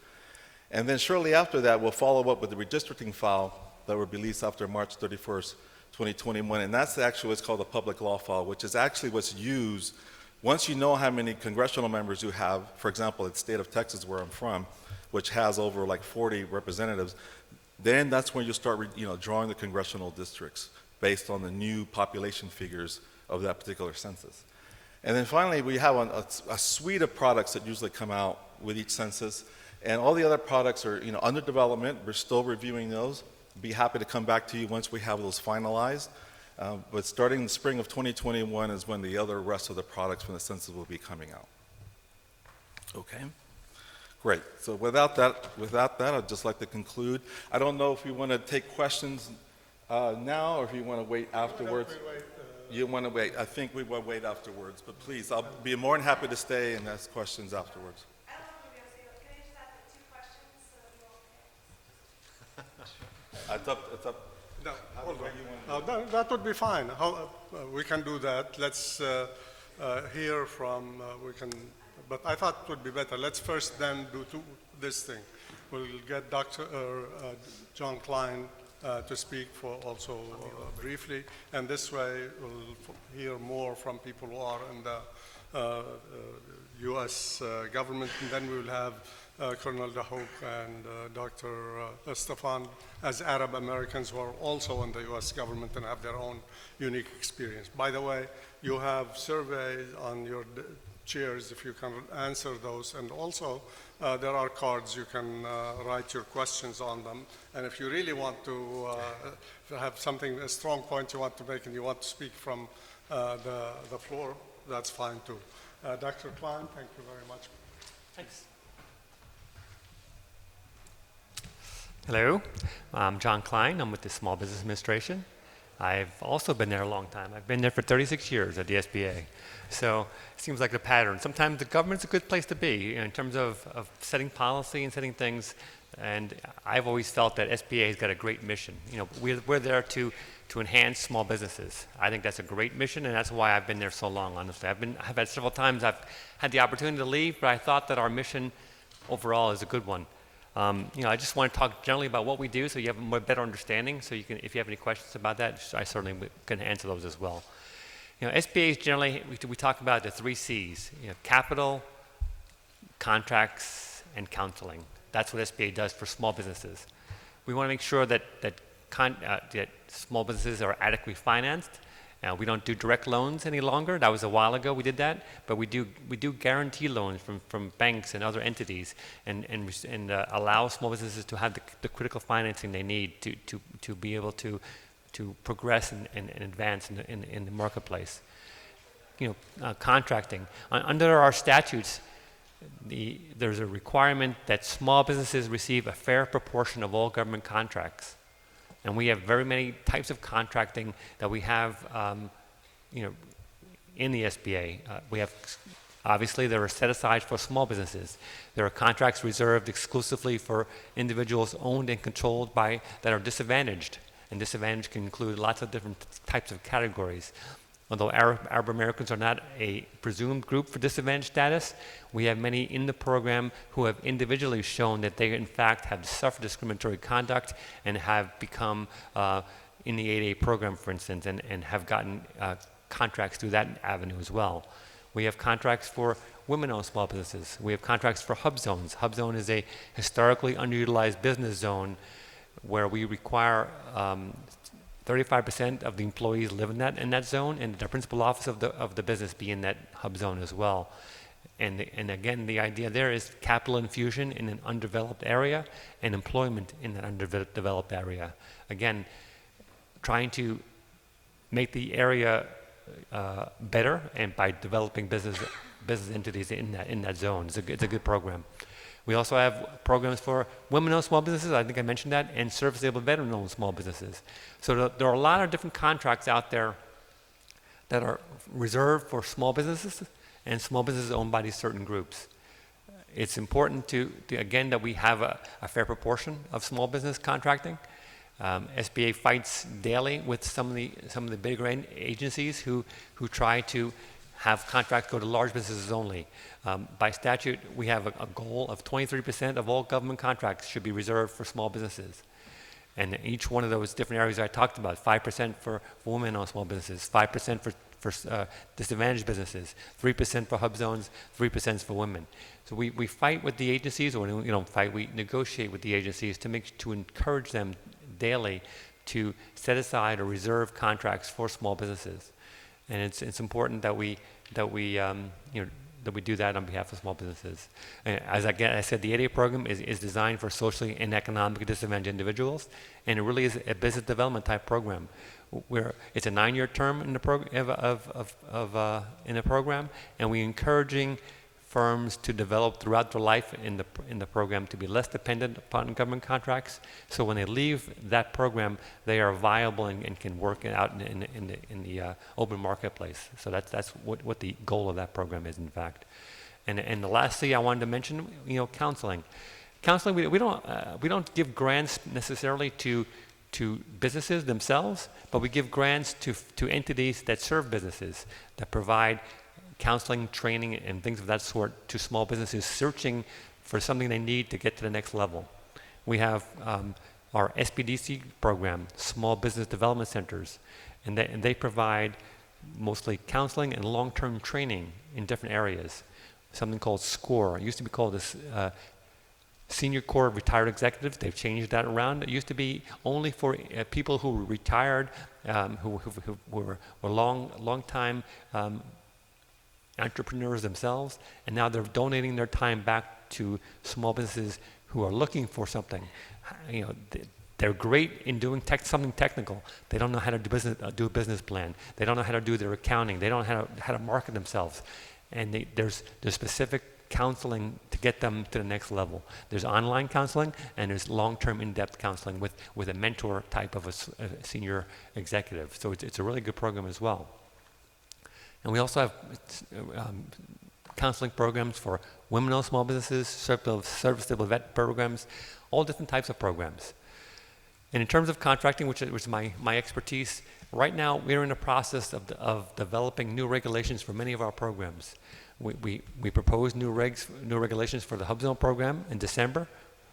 And then shortly after that, we'll follow up with the redistricting file that will be released after March 31st, 2021. And that's actually what's called a public law file, which is actually what's used once you know how many congressional members you have. For example, in the state of Texas, where I'm from, which has over like 40 representatives, then that's when you start drawing the congressional districts based on the new population figures of that particular census. And then finally, we have a suite of products that usually come out with each census. And all the other products are under development. We're still reviewing those. Be happy to come back to you once we have those finalized. But starting in the spring of 2021 is when the rest of the products from the census will be coming out. Okay, great. So without that, I'd just like to conclude. I don't know if you want to take questions now or if you want to wait afterwards. You want to wait? I think we will wait afterwards. But please, I'll be more than happy to stay and ask questions afterwards. It's up. No, hold on. That would be fine. We can do that. Let's hear from, but I thought it would be better. Let's first then do this thing. We'll get Dr. John Klein to speak for also briefly, and this way we'll hear more from people who are in the U.S. government, and then we will have Colonel Dahouk and Dr. Stephan as Arab Americans who are also in the U.S. government and have their own unique experience. By the way, you have surveys on your chairs if you can answer those, and also there are cards you can write your questions on them, and if you really want to have a strong point you want to make and you want to speak from the floor, that's fine too. Dr. Klein, thank you very much. Thanks. Hello, I'm John Klein. I'm with the Small Business Administration. I've also been there a long time. I've been there for 36 years at the SBA. So it seems like a pattern. Sometimes the government's a good place to be in terms of setting policy and setting things. And I've always felt that SBA has got a great mission. We're there to enhance small businesses. I think that's a great mission, and that's why I've been there so long, honestly. I've had several times I've had the opportunity to leave, but I thought that our mission overall is a good one. I just want to talk generally about what we do so you have a better understanding. So you can, if you have any questions about that, I certainly can answer those as well. SBAs generally, we talk about the 3 C's, capital, contracts, and counseling. That's what SBA does for small businesses. We want to make sure that small businesses are adequately financed. We don't do direct loans any longer. That was a while ago we did that, but we do guarantee loans from banks and other entities, and allow small businesses to have the critical financing they need to be able to progress and advance in the marketplace. Contracting. Under our statutes, there's a requirement that small businesses receive a fair proportion of all government contracts. And we have very many types of contracting that we have, in the SBA. We have, obviously, there are set aside for small businesses. There are contracts reserved exclusively for individuals owned and controlled that are disadvantaged. And disadvantaged can include lots of different types of categories. Although Arab Americans are not a presumed group for disadvantaged status, we have many in the program who have individually shown that they in fact have suffered discriminatory conduct and have become in the 8A program, for instance, and have gotten contracts through that avenue as well. We have contracts for women-owned small businesses. We have contracts for hub zones. Hub zone is a historically underutilized business zone where we require 35% of the employees live in that zone, and the principal office of the business be in that hub zone as well. And again, the idea there is capital infusion in an undeveloped area and employment in that undeveloped area. Again, trying to make the area better, and by developing business entities in that zone. It's a good program. We also have programs for women-owned small businesses, I think I mentioned that, and service-disabled veteran-owned small businesses. So there are a lot of different contracts out there that are reserved for small businesses and small businesses owned by these certain groups. It's important to again, that we have a fair proportion of small business contracting. SBA fights daily with some of the bigger agencies who try to have contracts go to large businesses only. By statute, we have a goal of 23% of all government contracts should be reserved for small businesses. And each one of those different areas I talked about, 5% for women-owned small businesses, 5% for disadvantaged businesses, 3% for hub zones, 3% for women. So we fight with the agencies, or we negotiate with the agencies to encourage them daily to set aside or reserve contracts for small businesses. And it's important that we do that on behalf of small businesses. And as I said, the ADA program is designed for socially and economically disadvantaged individuals, and it really is a business development type program, where it's a 9-year term in the program, and we're encouraging firms to develop throughout their life in the program to be less dependent upon government contracts. So when they leave that program, they are viable and can work out in the open marketplace. So that's what the goal of that program is, in fact. And the last thing I wanted to mention, counseling. Counseling, we don't give grants necessarily to businesses themselves, but we give grants to entities that serve businesses, that provide counseling, training, and things of that sort to small businesses searching for something they need to get to the next level. We have our SBDC program, Small Business Development Centers, and they provide mostly counseling and long-term training in different areas. Something called SCORE. It used to be called this Senior Corps of Retired Executives. They've changed that around. It used to be only for people who were retired, who were long-time entrepreneurs themselves, and now they're donating their time back to small businesses who are looking for something. They're great in doing something technical. They don't know how to do a business plan. They don't know how to do their accounting. They don't know how to market themselves. And there's specific counseling to get them to the next level. There's online counseling, and there's long-term in-depth counseling with a mentor type of a senior executive. So it's a really good program as well. And we also have counseling programs for women-owned small businesses, service-able vet programs, all different types of programs. And in terms of contracting, which is my expertise, right now we're in the process of developing new regulations for many of our programs. We proposed new regulations for the Hub Zone program in December.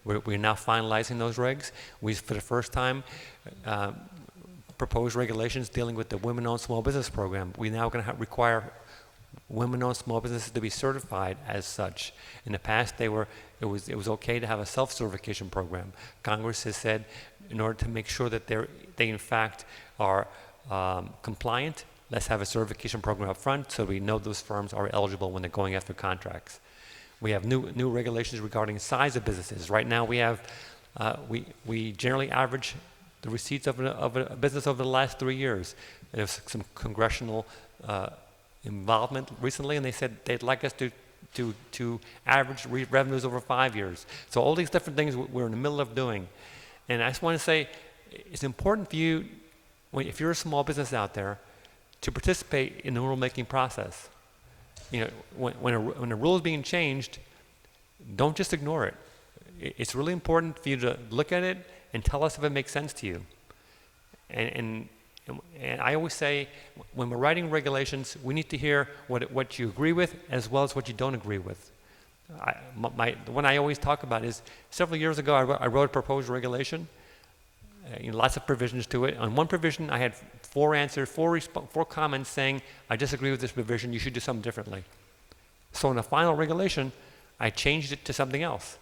We're now finalizing those regs. We, for the first time, proposed regulations dealing with the women-owned small business program. We're now going to require women-owned small businesses to be certified as such. In the past, it was okay to have a self-certification program. Congress has said, in order to make sure that they in fact are compliant, let's have a certification program up front so we know those firms are eligible when they're going after contracts. We have new regulations regarding size of businesses. Right now, we generally average the receipts of a business over the last 3 years. There's some congressional involvement recently, and they said they'd like us to average revenues over 5 years. So all these different things we're in the middle of doing. And I just want to say, it's important for you, if you're a small business out there, to participate in the rulemaking process. When a rule is being changed, don't just ignore it. It's really important for you to look at it and tell us if it makes sense to you. And I always say, when we're writing regulations, we need to hear what you agree with as well as what you don't agree with. The one I always talk about is, several years ago I wrote a proposed regulation, lots of provisions to it. On one provision I had 4 comments saying, I disagree with this provision, you should do something differently. So in the final regulation, I changed it to something else.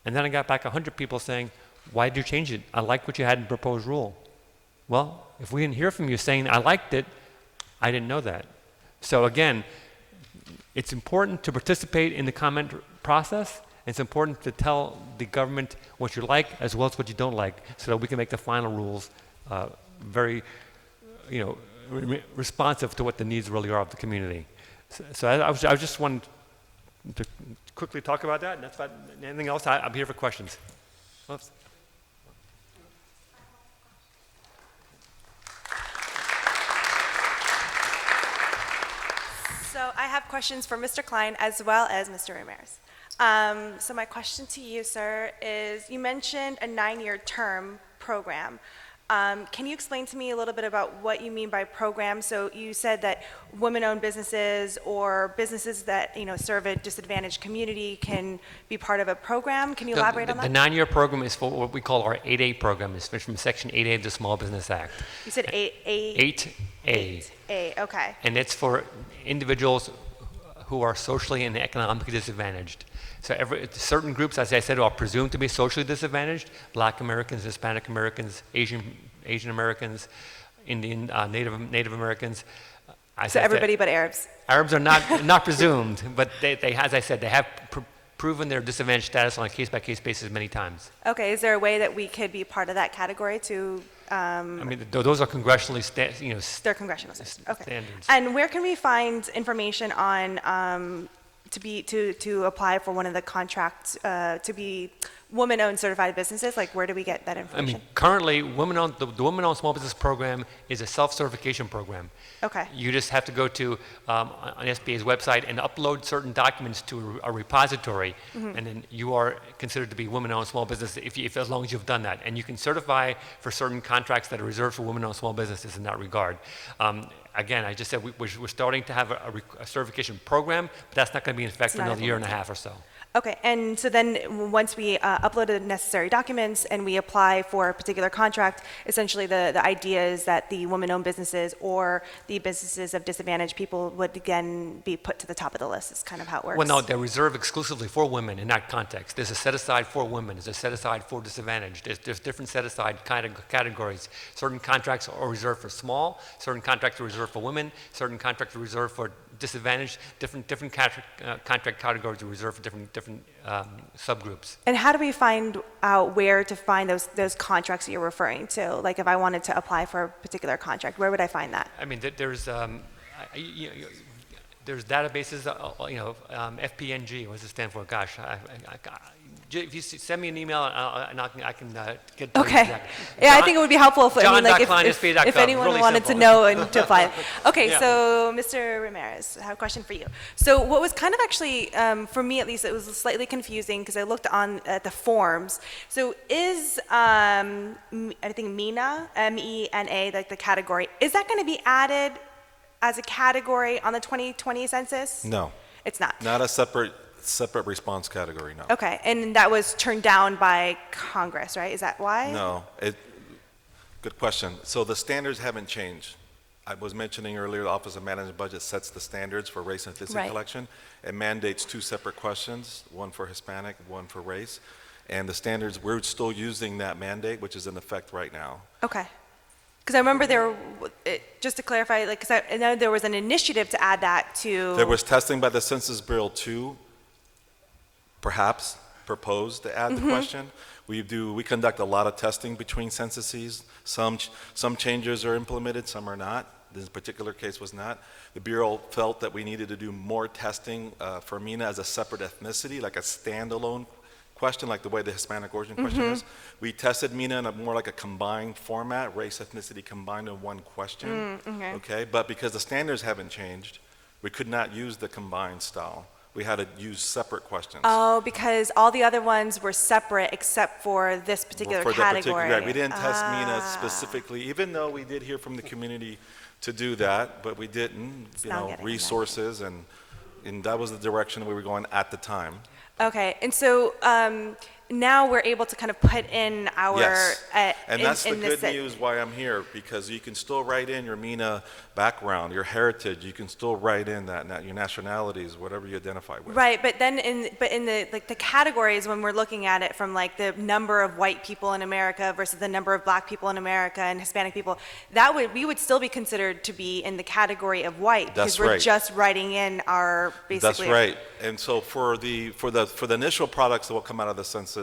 And then I got back 100 people saying, why did you change it? I like what you had in the proposed rule. Well, if we didn't hear from you saying I liked it, I didn't know that. So again, it's important to participate in the comment process. It's important to tell the government what you like as well as what you don't like, so that we can make the final rules very, responsive to what the needs really are of the community. So I just wanted to quickly talk about that, and that's about anything else. I'm here for questions. Oops. So I have questions for Mr. Klein as well as Mr. Ramirez. So my question to you, sir, is you mentioned a 9-year term program. Can you explain to me a little bit about what you mean by program? So you said that women-owned businesses or businesses that serve a disadvantaged community can be part of a program. Can you elaborate on that? The 9-year program is for what we call our 8A program. It's from Section 8A of the Small Business Act. You said 8A. 8A, okay. And it's for individuals who are socially and economically disadvantaged. So certain groups, as I said, are presumed to be socially disadvantaged: Black Americans, Hispanic Americans, Asian Americans, Indian, Native Americans. So everybody but Arabs. Arabs are not presumed, but they, as I said, they have proven their disadvantaged status on a case-by-case basis many times. Okay, is there a way that we could be part of that category to? I mean, those are congressionally, they're congressional okay. standards. And where can we find information on to apply for one of the contracts to be women-owned certified businesses? Like, where do we get that information? I mean, currently, the Women-Owned Small Business Program is a self-certification program. Okay. You just have to go to on SBA's website and upload certain documents to a repository, and then you are considered to be women-owned small business if as long as you've done that. And you can certify for certain contracts that are reserved for women-owned small businesses in that regard. Again, I just said we're starting to have a certification program, but that's not going to be in effect for another year and a half or so. Okay, and so then once we upload the necessary documents and we apply for a particular contract, essentially the idea is that the women-owned businesses or the businesses of disadvantaged people would again be put to the top of the list. Is kind of how it works. Well, no, they're reserved exclusively for women in that context. There's a set-aside for women. There's a set-aside for disadvantaged. There's different set-aside kind of categories. Certain contracts are reserved for small. Certain contracts are reserved for women. Certain contracts are reserved for disadvantaged. Different contract categories are reserved for different subgroups. And how do we find out where to find those contracts that you're referring to? Like, if I wanted to apply for a particular contract, where would I find that? I mean, there's databases. FPNG. What does it stand for? Gosh, if you send me an email, and I can get. Okay. Yeah, I think it would be helpful if if anyone really wanted simple. to know and to apply. Okay, Yeah. so Mr. Ramirez, I have a question for you. So what was kind of actually, for me at least, it was slightly confusing because I looked at the forms. So is I think MENA, MENA, like the category, is that going to be added as a category on the 2020 census? No. It's not. Not a separate response category, no. Okay, and that was turned down by Congress, right? Is that why? No. Good question. So the standards haven't changed. I was mentioning earlier, the Office of Management Budget sets the standards for race and ethnicity collection. It mandates 2 separate questions, one for Hispanic, one for race. And the standards, we're still using that mandate, which is in effect right now. Okay. Because I remember just to clarify, like, because I know there was an initiative to add that to. There was testing by the Census Bureau to perhaps propose to add the question. We conduct a lot of testing between censuses. Some changes are implemented, some are not. This particular case was not. The Bureau felt that we needed to do more testing for MENA as a separate ethnicity, like a standalone question, like the way the Hispanic origin question is. We tested MENA in more like a combined format, race, ethnicity combined in one question. Okay, but because the standards haven't changed, we could not use the combined style. We had to use separate questions. Oh, because all the other ones were separate except for this particular category. Right. We didn't test MENA specifically, even though we did hear from the community to do that, but we didn't. Resources, and that was the direction we were going at the time. Okay, and so now we're able to kind of put in our. Yes, and that's the good news why I'm here, because you can still write in your MENA background, your heritage. You can still write in that your nationalities, whatever you identify with. Right, but then in the categories, when we're looking at it from like the number of white people in America versus the number of black people in America and Hispanic people, we would still be considered to be in the category of white because we're just writing in our basically. That's right, and so for the initial products that will come out of the census.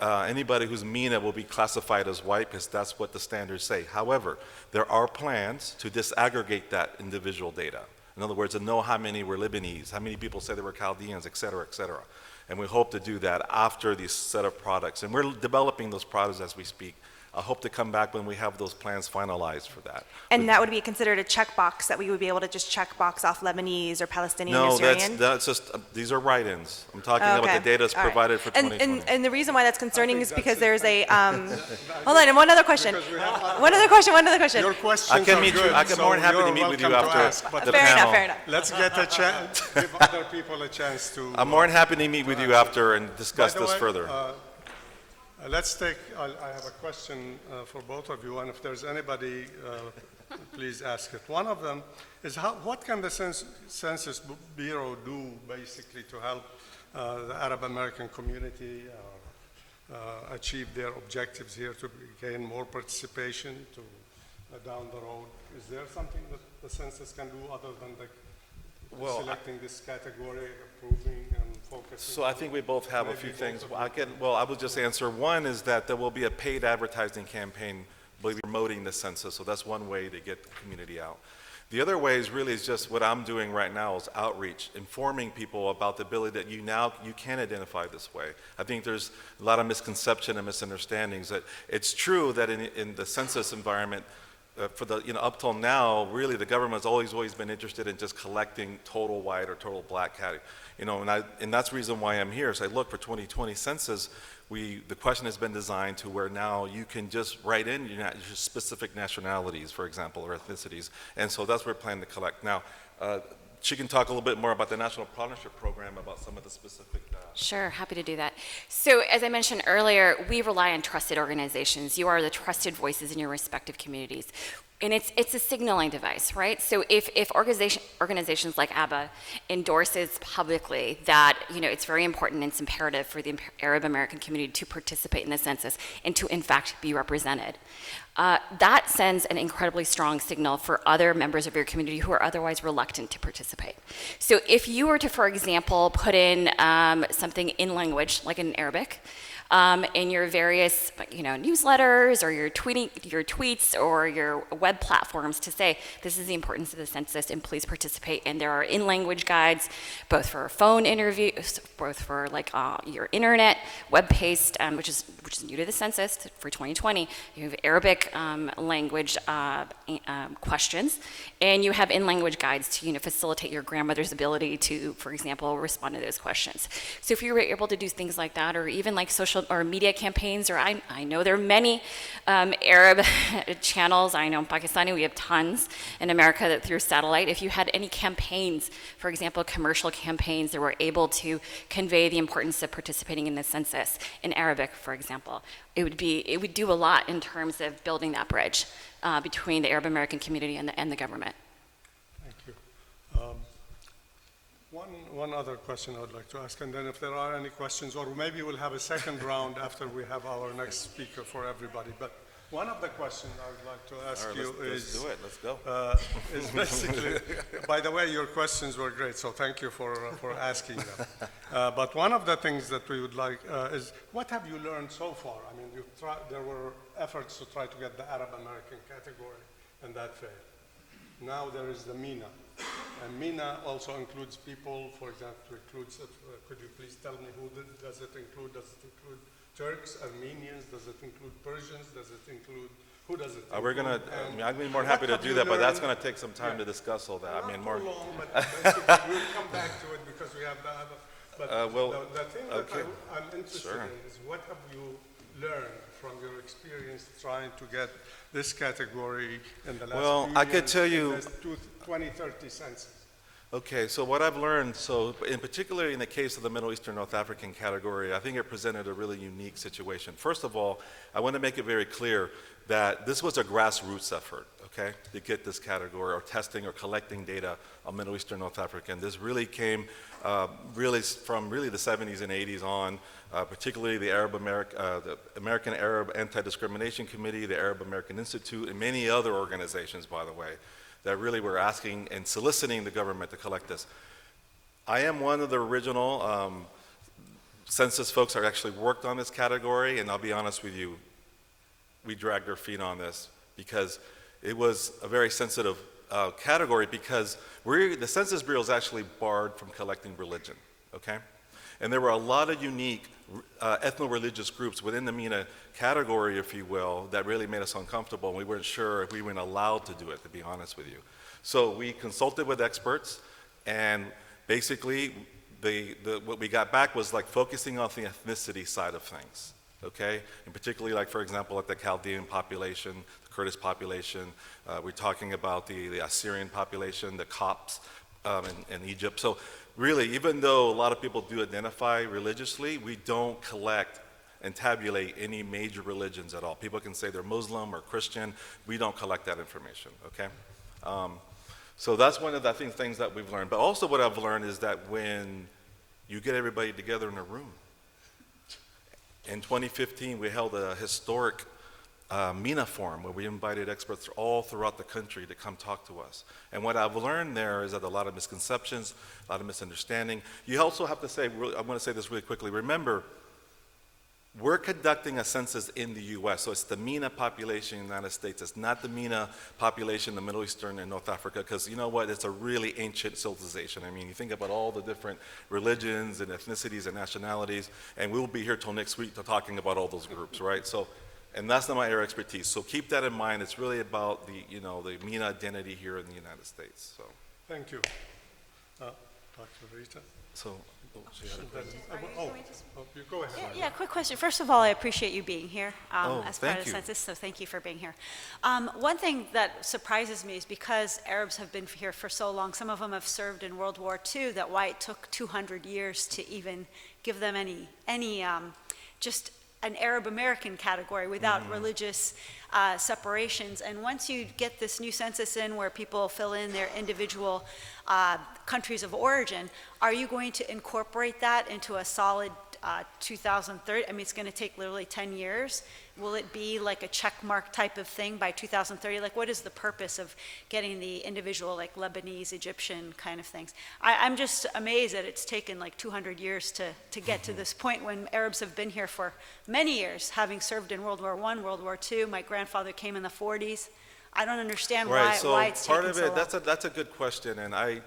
Anybody who's MENA will be classified as white because that's what the standards say. However, there are plans to disaggregate that individual data. In other words, to know how many were Lebanese, how many people say they were Chaldeans, et cetera, et cetera. And we hope to do that after this set of products. And we're developing those products as we speak. I hope to come back when we have those plans finalized for that. And that would be considered a checkbox that we would be able to just check box off Lebanese or Palestinian or No, Syrian? that's just, these are write-ins. I'm talking about the data that's All right. provided for 2020. And the reason why that's concerning is that's because it. there's a, hold on, and one other question. Because we have One other question. Your questions I can are meet you, good, I can so more than happy to you're meet with you welcome to after ask, but the Fair panel. enough, fair enough. let's get a chance, give other people a chance to. I'm more than happy to meet with you after and discuss By the this way, further. Let's take, I have a question for both of you, and if there's anybody, please ask it. One of them is what can the Census Bureau do basically to help the Arab American community achieve their objectives here, to gain more participation to down the road? Is there something that the census can do other than selecting this category, approving and focusing? So I think we both have a few things. I will just answer. One is that there will be a paid advertising campaign promoting the census. So that's one way to get the community out. The other way is just what I'm doing right now is outreach, informing people about the ability that you can identify this way. I think there's a lot of misconception and misunderstandings that it's true that in the census environment, up till now, really the government has always been interested in just collecting total white or total black category. And that's the reason why I'm here. So I look for 2020 census. The question has been designed to where now you can just write in your specific nationalities, for example, or ethnicities. And so that's what we're planning to collect. Now, she can talk a little bit more about the National Partnership Program, about some of the specific. Sure, happy to do that. So as I mentioned earlier, we rely on trusted organizations. You are the trusted voices in your respective communities. And it's a signaling device, right? So if organizations like ABPA endorses publicly that it's very important and it's imperative for the Arab American community to participate in the census and to in fact be represented, that sends an incredibly strong signal for other members of your community who are otherwise reluctant to participate. So if you were to, for example, put in something in language, like in Arabic, in your various newsletters or your tweets or your web platforms to say this is the importance of the census and please participate, and there are in-language guides both for phone interviews, both for your internet web-based, which is new to the census for 2020. You have Arabic language questions, and you have in-language guides to facilitate your grandmother's ability to, for example, respond to those questions. So if you were able to do things like that, or even like social or media campaigns, or I know there are many Arab channels. I know in Pakistani we have tons, in America that through satellite. If you had any campaigns, for example, commercial campaigns that were able to convey the importance of participating in the census in Arabic, for example, it would do a lot in terms of building that bridge between the Arab American community and the government. Thank you. One other question I would like to ask, and then if there are any questions, or maybe we'll have a second round after we have our next speaker for everybody. But one of the questions I would like to ask you is... Let's do it. Let's go. Is basically, by the way, your questions were great, so thank you for asking them. But one of the things that we would like is, what have you learned so far? I mean, there were efforts to try to get the Arab American category, and that failed. Now there is the MENA. And MENA also includes people, for example, could you please tell me who does it include? Does it include Turks, Armenians? Does it include Persians? Does it include, who does it include? I'd be more than happy to do that, but that's going to take some time to discuss all that. Not I mean, more. too long, but basically we'll come back to it because we have the other. But the thing that I'm interested in is what have you learned from your experience trying to get this category in the last few years? I could tell you. In the 2030 census. Okay, so what I've learned, in particular in the case of the Middle Eastern North African category, I think it presented a really unique situation. First of all, I want to make it very clear that this was a grassroots effort, okay, to get this category, or testing or collecting data on Middle Eastern North Africa. And this really came from the 70s and 80s on, particularly the American Arab Anti-Discrimination Committee, the Arab American Institute, and many other organizations, by the way, that really were asking and soliciting the government to collect this. I am one of the original census folks that actually worked on this category, and I'll be honest with you, we dragged our feet on this because it was a very sensitive category, because the Census Bureau is actually barred from collecting religion, okay? And there were a lot of unique ethno-religious groups within the MENA category, if you will, that really made us uncomfortable, and we weren't sure if we weren't allowed to do it, to be honest with you. So we consulted with experts, and basically what we got back was like focusing on the ethnicity side of things, okay? And particularly like, for example, like the Chaldean population, the Kurdish population, we're talking about the Assyrian population, the Copts in Egypt. So really, even though a lot of people do identify religiously, we don't collect and tabulate any major religions at all. People can say they're Muslim or Christian. We don't collect that information, okay? So that's one of the things that we've learned. But also what I've learned is that when you get everybody together in a room, in 2015 we held a historic MENA forum where we invited experts all throughout the country to come talk to us. And what I've learned there is that a lot of misconceptions, a lot of misunderstanding. You also have to say, I want to say this really quickly, remember, we're conducting a census in the US, so it's the MENA population in the United States. It's not the MENA population in the Middle Eastern and North Africa, because you know what, it's a really ancient civilization. I mean, you think about all the different religions and ethnicities and nationalities, and we'll be here till next week talking about all those groups, right? So, and that's not my area of expertise. So keep that in mind. It's really about the, you know, the MENA identity here in the United States. So. Thank you. Dr. Rita. So, she had a question. You go ahead. Yeah, quick question. First of all, I appreciate you being here as part thank of the you. census, so thank you for being here. One thing that surprises me is because Arabs have been here for so long, some of them have served in World War II, that why it took 200 years to even give them any just an Arab American category without religious separations. And once you get this new census in where people fill in their individual countries of origin, are you going to incorporate that into a solid 2030? I mean, it's going to take literally 10 years. Will it be like a check mark type of thing by 2030? Like, what is the purpose of getting the individual, like Lebanese, Egyptian kind of things? I'm just amazed that it's taken like 200 years to get to this point when Arabs have been here for many years, having served in World War I, World War II. My grandfather came in the 40s. I don't understand why it's taken so long. That's a good question, and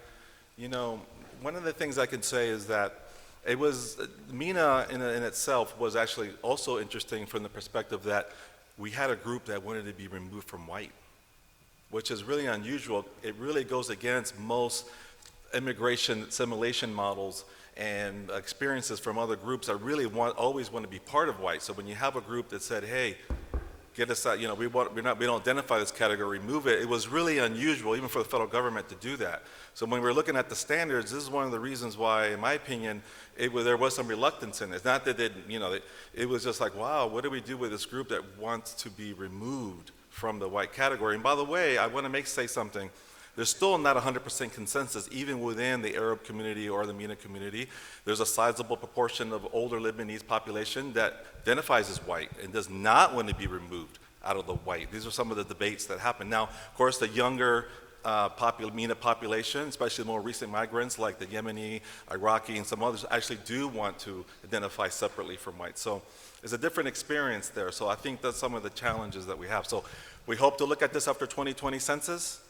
you know, one of the things I can say is that it was, MENA in itself was actually also interesting from the perspective that we had a group that wanted to be removed from white, which is really unusual. It really goes against most immigration assimilation models and experiences from other groups that really always want to be part of white. So when you have a group that said, hey, get us out, you know, we don't identify this category, remove it, it was really unusual even for the federal government to do that. So when we're looking at the standards, this is one of the reasons why, in my opinion, there was some reluctance in it. It's not that it was just like, wow, what do we do with this group that wants to be removed from the white category? And by the way, I want to say something. There's still not 100% consensus, even within the Arab community or the MENA community. There's a sizable proportion of older Lebanese population that identifies as white and does not want to be removed out of the white. These are some of the debates that happen. Now, of course, the younger MENA population, especially the more recent migrants like the Yemeni, Iraqi, and some others, actually do want to identify separately from white. So it's a different experience there. So I think that's some of the challenges that we have. So we hope to look at this after 2020 census,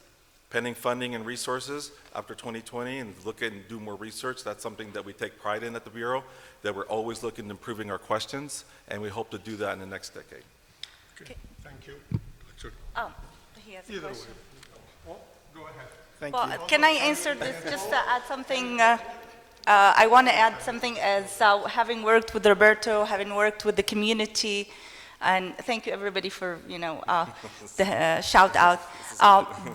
pending funding and resources after 2020, and look at and do more research. That's something that we take pride in at the Bureau, that we're always looking at improving our questions, and we hope to do that in the next decade. Okay. Thank you. Oh, he has a Either way. question. Go ahead. Thank Well, you. can I answer this, just to add something? I want to add something as having worked with Roberto, having worked with the community, and thank you everybody for, the shout out.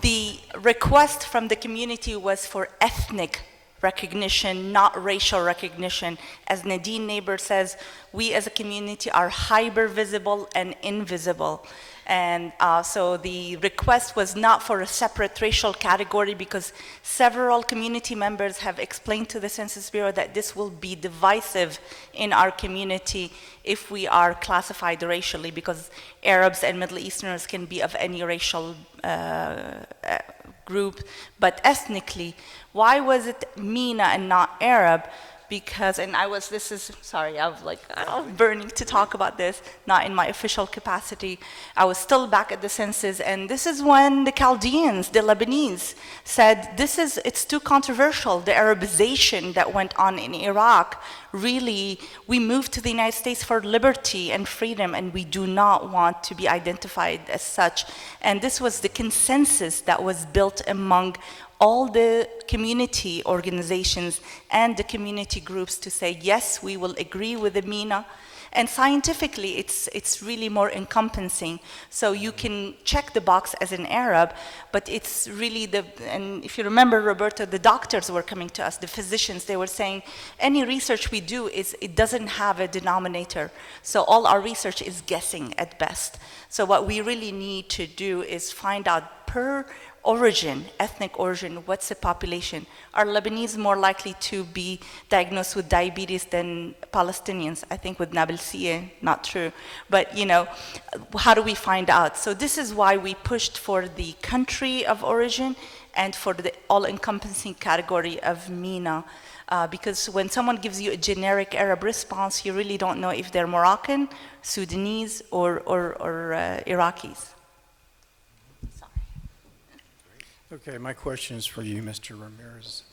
The request from the community was for ethnic recognition, not racial recognition. As Nadine Neighbor says, we as a community are hyper visible and invisible. And so the request was not for a separate racial category, because several community members have explained to the Census Bureau that this will be divisive in our community if we are classified racially, because Arabs and Middle Easterners can be of any racial group. But ethnically, why was it MENA and not Arab? because, and I was, this is, sorry, I'm burning to talk about this, not in my official capacity. I was still back at the census, and this is when the Chaldeans, the Lebanese, said, it's too controversial. The Arabization that went on in Iraq, really, we moved to the United States for liberty and freedom, and we do not want to be identified as such. And this was the consensus that was built among all the community organizations and the community groups to say, yes, we will agree with the MENA. And scientifically, it's really more encompassing. So you can check the box as an Arab, but it's really and if you remember, Roberto, the doctors were coming to us, the physicians, they were saying, any research we do, it doesn't have a denominator. So all our research is guessing at best. So what we really need to do is find out per origin, ethnic origin, what's the population? Are Lebanese more likely to be diagnosed with diabetes than Palestinians? I think with Nablus, not true. But, you know, how do we find out? So this is why we pushed for the country of origin and for the all-encompassing category of MENA. Because when someone gives you a generic Arab response, you really don't know if they're Moroccan, Sudanese, or Iraqis. Okay, my question is for you, Mr. Ramirez.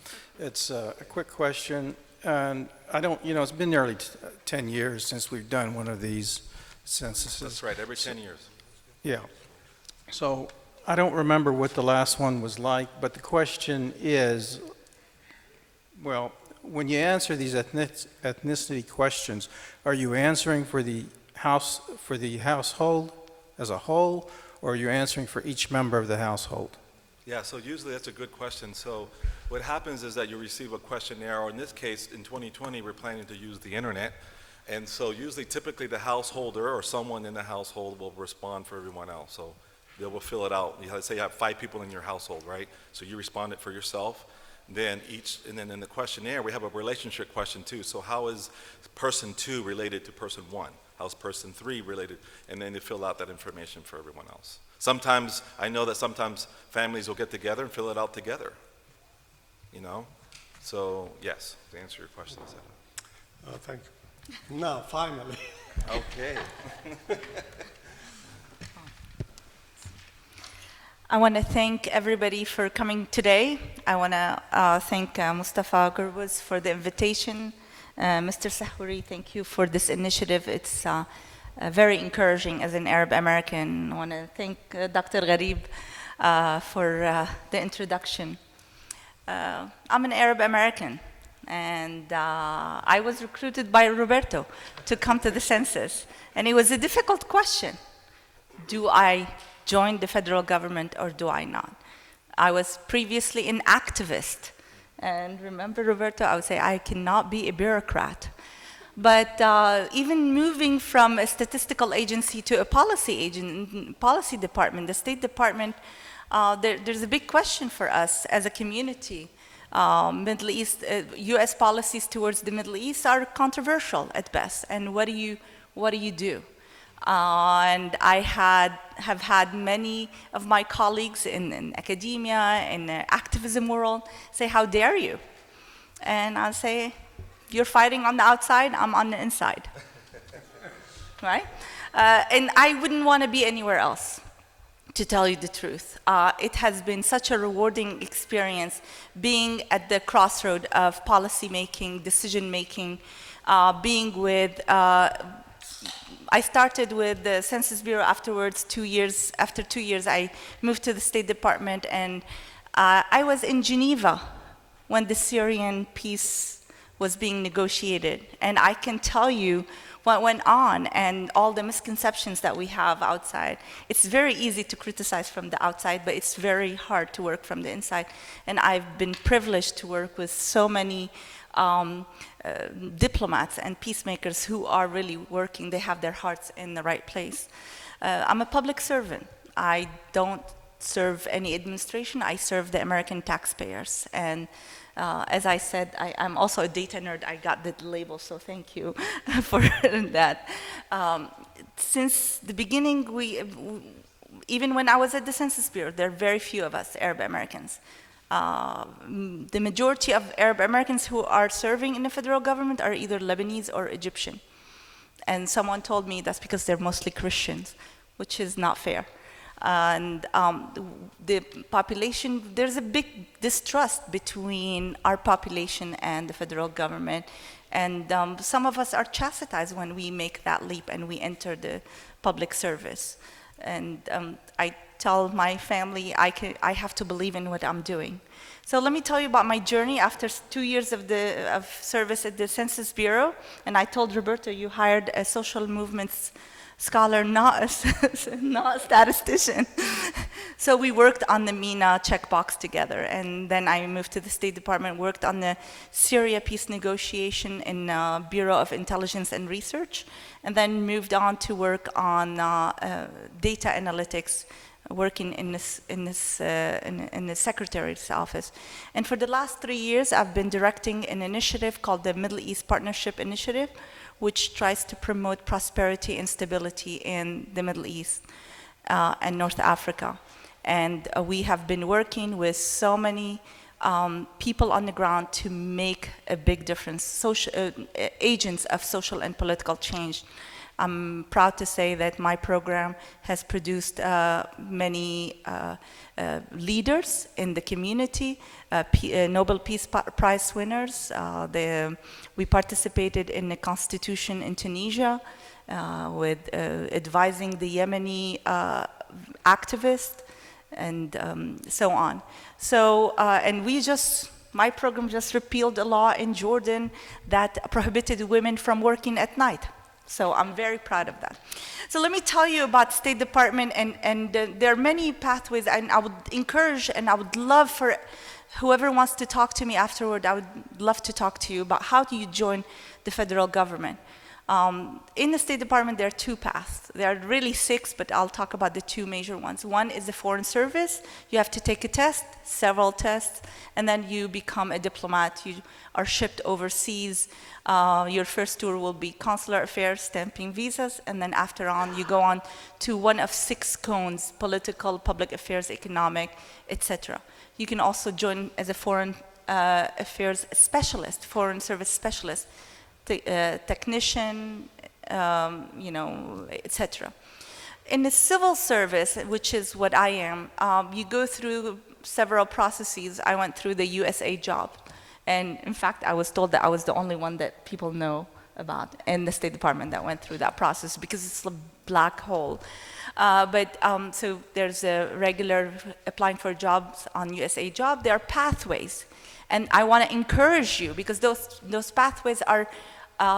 It's a quick question, and I don't, you know, it's been nearly 10 years since we've done one of these censuses. That's right, every 10 years. Yeah. So I don't remember what the last one was like, but the question is, well, when you answer these ethnicity questions, are you answering for the household as a whole, or are you answering for each member of the household? Yeah, so usually that's a good question. So what happens is that you receive a questionnaire, or in this case, in 2020, we're planning to use the internet. And so usually, typically, the householder or someone in the household will respond for everyone else. So they will fill it out. Let's say you have 5 people in your household, right? So you respond it for yourself. Then and then in the questionnaire, we have a relationship question too. So how is person 2 related to person 1? How's person 3 related? And then they fill out that information for everyone else. Sometimes, I know that sometimes families will get together and fill it out together, you know? So, yes, to answer your question. Thank you. Now, finally. Okay. I want to thank everybody for coming today. I want to thank Mustafa Gurbuz for the invitation. Mr. Sahouri, thank you for this initiative. It's very encouraging as an Arab American. I want to thank Dr. Ghareeb for the introduction. I'm an Arab American, and I was recruited by Roberto to come to the census. And it was a difficult question. Do I join the federal government or do I not? I was previously an activist. And remember, Roberto, I would say I cannot be a bureaucrat. But even moving from a statistical agency to a policy department, the State Department, there's a big question for us as a community. Middle East, U.S. policies towards the Middle East are controversial at best. And what do you do? And I have had many of my colleagues in academia, in the activism world, say, how dare you? And I'll say, you're fighting on the outside, I'm on the inside, right? And I wouldn't want to be anywhere else, to tell you the truth. It has been such a rewarding experience being at the crossroad of policy making, decision making, being with, I started with the Census Bureau afterwards, 2 years. After 2 years, I moved to the State Department, and I was in Geneva when the Syrian peace was being negotiated. And I can tell you what went on and all the misconceptions that we have outside. It's very easy to criticize from the outside, but it's very hard to work from the inside. And I've been privileged to work with so many diplomats and peacemakers who are really working. They have their hearts in the right place. I'm a public servant. I don't serve any administration. I serve the American taxpayers. And as I said, I'm also a data nerd. I got the label, so thank you for that. Since the beginning, even when I was at the Census Bureau, there are very few of us Arab Americans. The majority of Arab Americans who are serving in the federal government are either Lebanese or Egyptian. And someone told me that's because they're mostly Christians, which is not fair. And the population, there's a big distrust between our population and the federal government. And some of us are chastised when we make that leap and we enter the public service. And I tell my family I have to believe in what I'm doing. So let me tell you about my journey after 2 years of service at the Census Bureau. And I told Roberto, you hired a social movements scholar, not a statistician. So we worked on the MENA checkbox together. And then I moved to the State Department, worked on the Syria peace negotiation in Bureau of Intelligence and Research, and then moved on to work on data analytics, working in the Secretary's office. And for the last 3 years, I've been directing an initiative called the Middle East Partnership Initiative, which tries to promote prosperity and stability in the Middle East and North Africa. And we have been working with so many people on the ground to make a big difference, agents of social and political change. I'm proud to say that my program has produced many leaders in the community, Nobel Peace Prize winners. We participated in the constitution in Tunisia with advising the Yemeni activists and so on. So, and my program just repealed a law in Jordan that prohibited women from working at night. So I'm very proud of that. So let me tell you about State Department, and there are many pathways, and I would encourage, and I would love for whoever wants to talk to me afterward, I would love to talk to you about how do you join the federal government. In the State Department, there are 2 paths. There are really 6, but I'll talk about the 2 major ones. One is the Foreign Service. You have to take a test, several tests, and then you become a diplomat. You are shipped overseas. Your first tour will be consular affairs, stamping visas, and then after on, you go on to one of 6 cones: political, public affairs, economic, etc. You can also join as a foreign affairs specialist, foreign service specialist, technician, etc. In the civil service, which is what I am, you go through several processes. I went through the USA job. And in fact, I was told that I was the only one that people know about in the State Department that went through that process because it's a black hole. So there's a regular applying for jobs on USA job. There are pathways. And I want to encourage you because those pathways are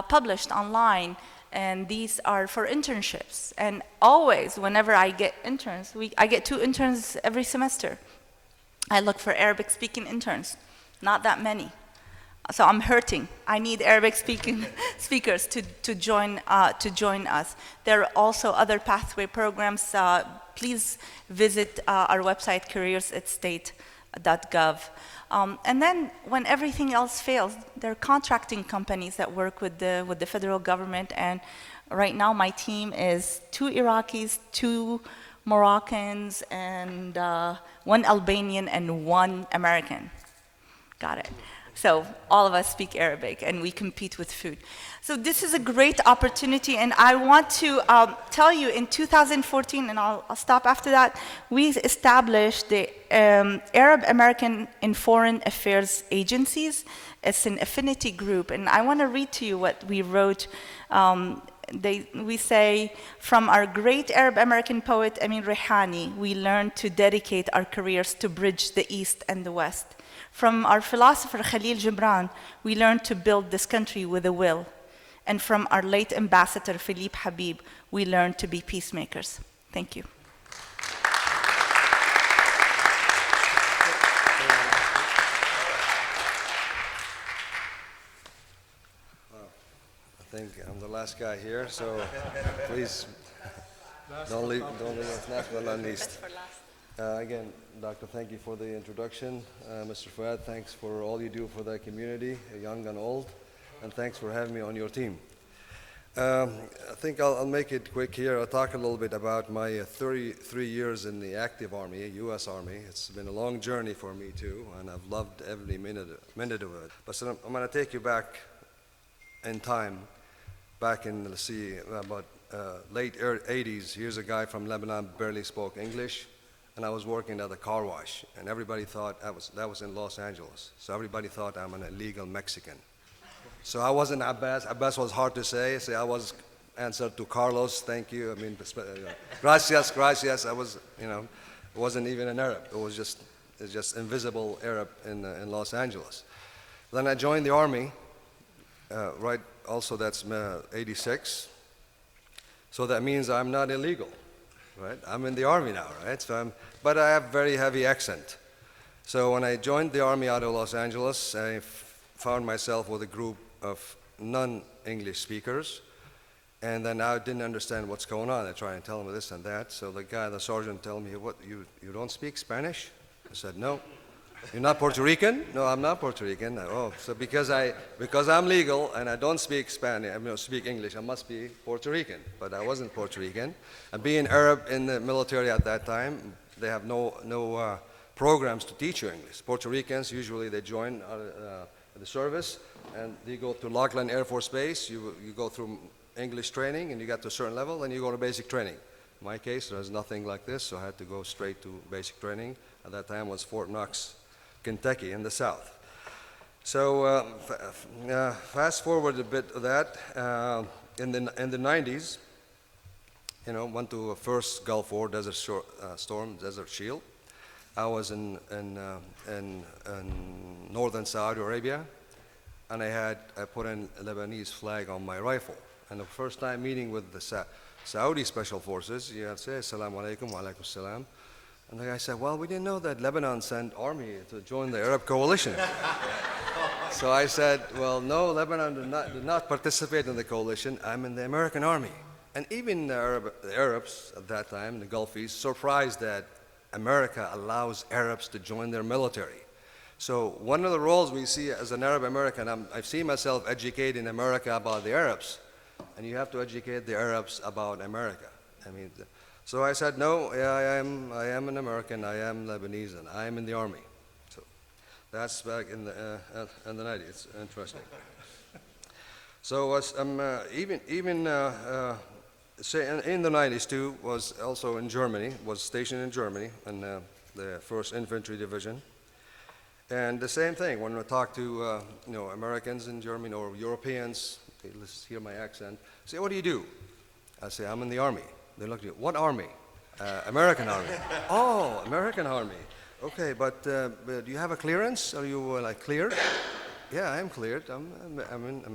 published online, and these are for internships. And always, whenever I get interns, I get 2 interns every semester. I look for Arabic-speaking interns. Not that many. So I'm hurting. I need Arabic-speaking speakers to join us. There are also other pathway programs. Please visit our website, careers@state.gov. And then when everything else fails, there are contracting companies that work with the federal government. And right now my team is 2 Iraqis, 2 Moroccans, and 1 Albanian and 1 American. Got it. So all of us speak Arabic, and we compete with food. So this is a great opportunity, and I want to tell you, in 2014, and I'll stop after that, we established the Arab American in Foreign Affairs Agencies. It's an affinity group, and I want to read to you what we wrote. We say, from our great Arab American poet Amin Rehani, we learned to dedicate our careers to bridge the East and the West. From our philosopher Khalil Gibran, we learned to build this country with a will. And from our late ambassador Philippe Habib, we learned to be peacemakers. Thank you. I think I'm the last guy here, so please don't leave us last but not least. Again, Doctor, thank you for the introduction. Mr. Fuad, thanks for all you do for the community, young and old, and thanks for having me on your team. I think I'll make it quick here. I'll talk a little bit about my 33 years in the active Army, U.S. Army. It's been a long journey for me too, and I've loved every minute of it. But so I'm going to take you back in time, back in, let's see, about late 80s. Here's a guy from Lebanon, barely spoke English, and I was working at a car wash, and everybody thought that was in Los Angeles. So everybody thought I'm an illegal Mexican. So I wasn't Abbas. Abbas was hard to say. So I was answered to Carlos, thank you. I mean, gracias, gracias. I was, it wasn't even an Arab. It's just invisible Arab in Los Angeles. Then I joined the Army, right, also that's 86. So that means I'm not illegal, right? I'm in the Army now, right? But I have very heavy accent. So when I joined the Army out of Los Angeles, I found myself with a group of non-English speakers, and then I didn't understand what's going on. I try and tell them this and that. So the sergeant told me, "What, you don't speak Spanish?" I said, "No." "You're not Puerto Rican?" "No, I'm not Puerto Rican." "Oh, so because I'm legal and I don't speak Spanish, speak English, I must be Puerto Rican." But I wasn't Puerto Rican. And being Arab in the military at that time, they have no programs to teach you English. Puerto Ricans, usually they join the service, and you go to Laughlin Air Force Base, you go through English training, and you get to a certain level, then you go to basic training. In my case, there's nothing like this, so I had to go straight to basic training. At that time was Fort Knox, Kentucky, in the south. So fast forward a bit of that, in the 90s, went to a first Gulf War, Desert Storm, Desert Shield. I was in northern Saudi Arabia, and I put in a Lebanese flag on my rifle. And the first time meeting with the Saudi Special Forces, you had to say, "Assalamu alaikum, wa alaikum salam." And the guy said, "Well, we didn't know that Lebanon sent army to join the Arab coalition." So I said, "Well, no, Lebanon did not participate in the coalition. I'm in the American Army." And even the Arabs at that time, the Gulfies, surprised that America allows Arabs to join their military. So one of the roles we see as an Arab American, I've seen myself educating America about the Arabs, and you have to educate the Arabs about America. So I said, "No, I am an American, I am Lebanese, and I am in the Army." So that's back in the 90s. It's interesting. So in the 90s too, was also in Germany, was stationed in Germany in the 1st Infantry Division. And the same thing, when we talk to Americans in Germany or Europeans, they hear my accent, say, "What do you do?" I say, "I'm in the Army." They look at you, "What army?" "American Army." "Oh, American Army. Okay, but do you have a clearance? Are you cleared?" "Yeah, I'm cleared. I'm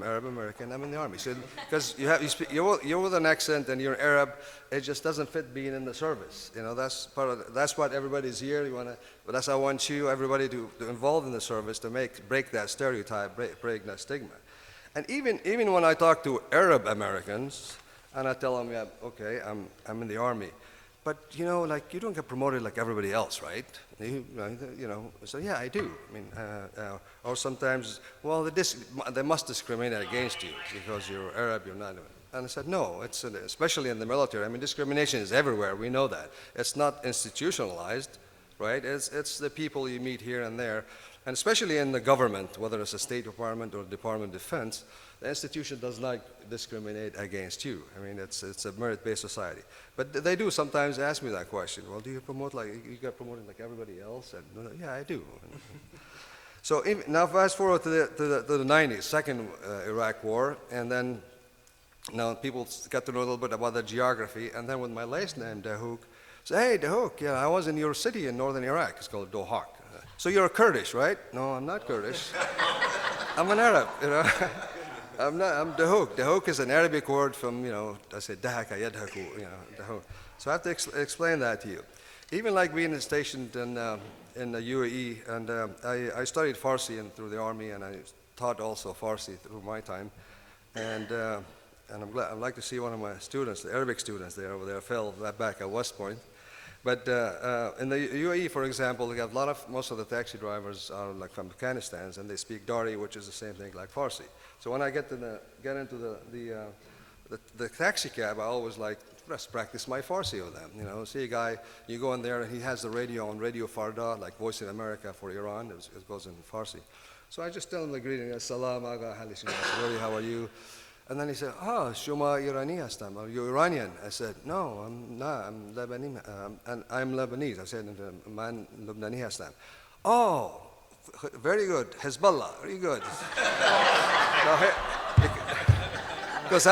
Arab American. I'm in the Army." So, because you're with an accent and you're Arab, it just doesn't fit being in the service. That's what everybody's here. But that's I want everybody to involved in the service to break that stereotype, break that stigma. And even when I talk to Arab Americans, and I tell them, "Yeah, okay, I'm in the Army. But, you don't get promoted like everybody else, right?" So, "Yeah, I do." Or sometimes, "Well, they must discriminate against you because you're Arab, you're not." And I said, "No, especially in the military. Discrimination is everywhere. We know that. It's not institutionalized, right? It's the people you meet here and there. And especially in the government, whether it's a State Department or Department of Defense, the institution does not discriminate against you. It's a merit-based society. But they do sometimes ask me that question. "Well, do you promote you get promoted like everybody else?" And, "Yeah, I do." So now fast forward to the 90s, second Iraq War, and then now people got to know a little bit about the geography, and then with my last name, Dahouk, say, "Hey, Dahouk, I was in your city in northern Iraq. It's called Dahouk. So you're Kurdish, right?" "No, I'm not Kurdish. I'm an Arab, I'm Dahouk. Dahouk is an Arabic word from, I say Dahaka, Yadhaku, Dahouk. So I have to explain that to you. Even like being stationed in the UAE, and I studied Farsi through the Army, and I taught also Farsi through my time. And I'd like to see one of my students, the Arabic students over there, fell back at West Point. But in the UAE, for example, most of the taxi drivers are from Afghanistan, and they speak Dari, which is the same thing like Farsi. So when I get into the taxi cab, I always like, let's practice my Farsi with them. You know, see a guy, you go in there and he has the radio on Radio Farda, like Voice in America for Iran. It goes in Farsi. So I just tell him the greeting, Assalam, aga, Sahouri, how are you? And then he said, Shuma Irani hastam. Are you Iranian? I said, no, I'm not. I'm Lebanese. And I'm Lebanese. I said, man, Lebanese hastam. Oh, very good. Hezbollah, very good. Because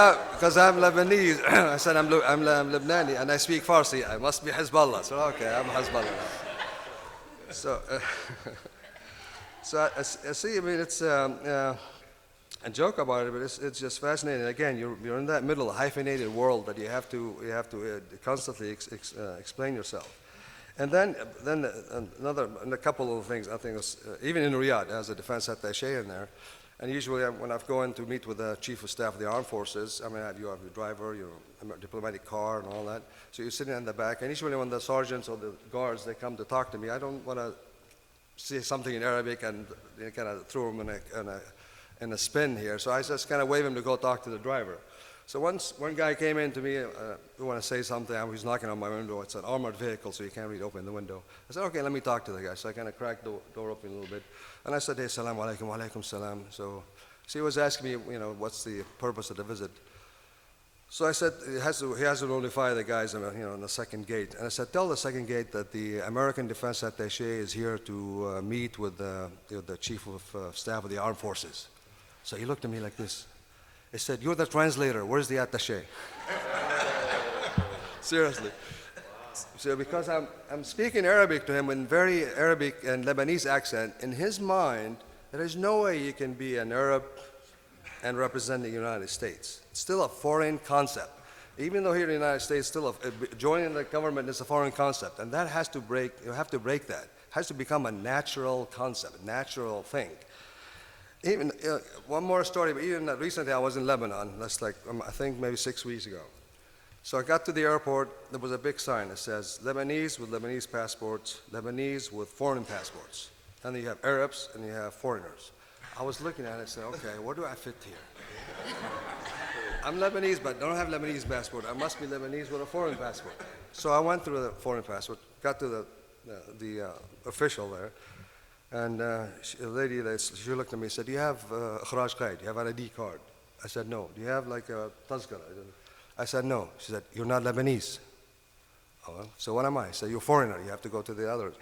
I'm Lebanese, I said I'm Lebanese and I speak Farsi. I must be Hezbollah. So okay, I'm Hezbollah. So, I see. I mean, it's a joke about it, but it's just fascinating. Again, you're in that middle hyphenated world that you have to constantly explain yourself. And then a couple of things. I think it was, even in Riyadh, as a defense attaché in there. And usually when I've gone to meet with the Chief of Staff of the Armed Forces, I mean, you have your driver, your diplomatic car and all that. So you're sitting in the back, and usually when the sergeants or the guards, they come to talk to me, I don't want to say something in Arabic and kind of throw them in a spin here. So I just kind of wave him to go talk to the driver. So once one guy came in to me, who want to say something, I was knocking on my window. It's an armored vehicle, so you can't really open the window. I said, okay, let me talk to the guy. So I kind of cracked the door open a little bit. And I said, hey, salam alaikum, wa alaikum salam. So he was asking me, what's the purpose of the visit? So I said, he has to notify the guys, on the second gate. And I said, tell the second gate that the American Defense Attaché is here to meet with the Chief of Staff of the Armed Forces. So he looked at me like this. He said, you're the translator, where's the attaché? Seriously. So because I'm speaking Arabic to him in very Arabic and Lebanese accent, in his mind, there is no way you can be an Arab and represent the United States. It's still a foreign concept. Even though here in the United States, joining the government is a foreign concept, and that has to break, you have to break that. It has to become a natural concept, a natural thing. Even one more story, but even recently I was in Lebanon, that's like, I think maybe 6 weeks ago. So I got to the airport, there was a big sign that says, Lebanese with Lebanese passports, Lebanese with foreign passports. And then you have Arabs and you have foreigners. I was looking at it and said, okay, where do I fit here? I'm Lebanese, but don't have Lebanese passport. I must be Lebanese with a foreign passport. So I went through the foreign passport, got to the official there, and the lady, she looked at me and said, do you have Ikhraj Qaid? Do you have an ID card? I said, no. Do you have like a Tazkara? I said, no. She said, you're not Lebanese. Oh, well, so what am I? I said, you're a foreigner. You have to go to the other.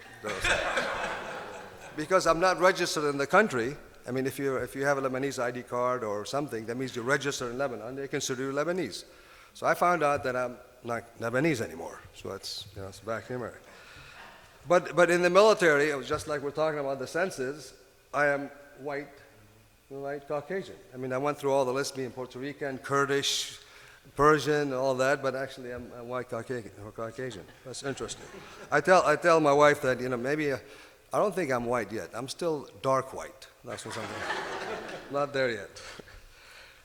Because I'm not registered in the country. I mean, if you have a Lebanese ID card or something, that means you're registered in Lebanon. They consider you Lebanese. So I found out that I'm not Lebanese anymore. So it's back in America. But in the military, it was just like we're talking about the census, I am white Caucasian. I mean, I went through all the lists, being Puerto Rican, Kurdish, Persian, all that, but actually I'm white Caucasian. That's interesting. I tell my wife that, maybe I don't think I'm white yet. I'm still dark white. That's what I'm not there yet.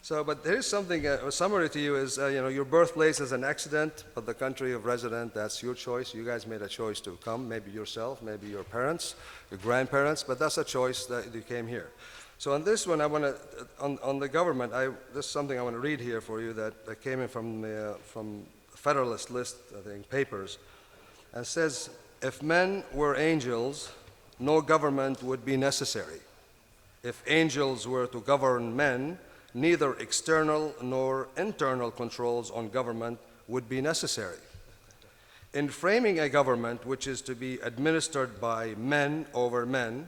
So, but there's something, a summary to you is, your birthplace is an accident, but the country of residence, that's your choice. You guys made a choice to come, maybe yourself, maybe your parents, your grandparents, but that's a choice that you came here. So on this one, I want to, on the government, this is something I want to read here for you that came in from Federalist List, I think, papers, and says, if men were angels, no government would be necessary. If angels were to govern men, neither external nor internal controls on government would be necessary. In framing a government which is to be administered by men over men,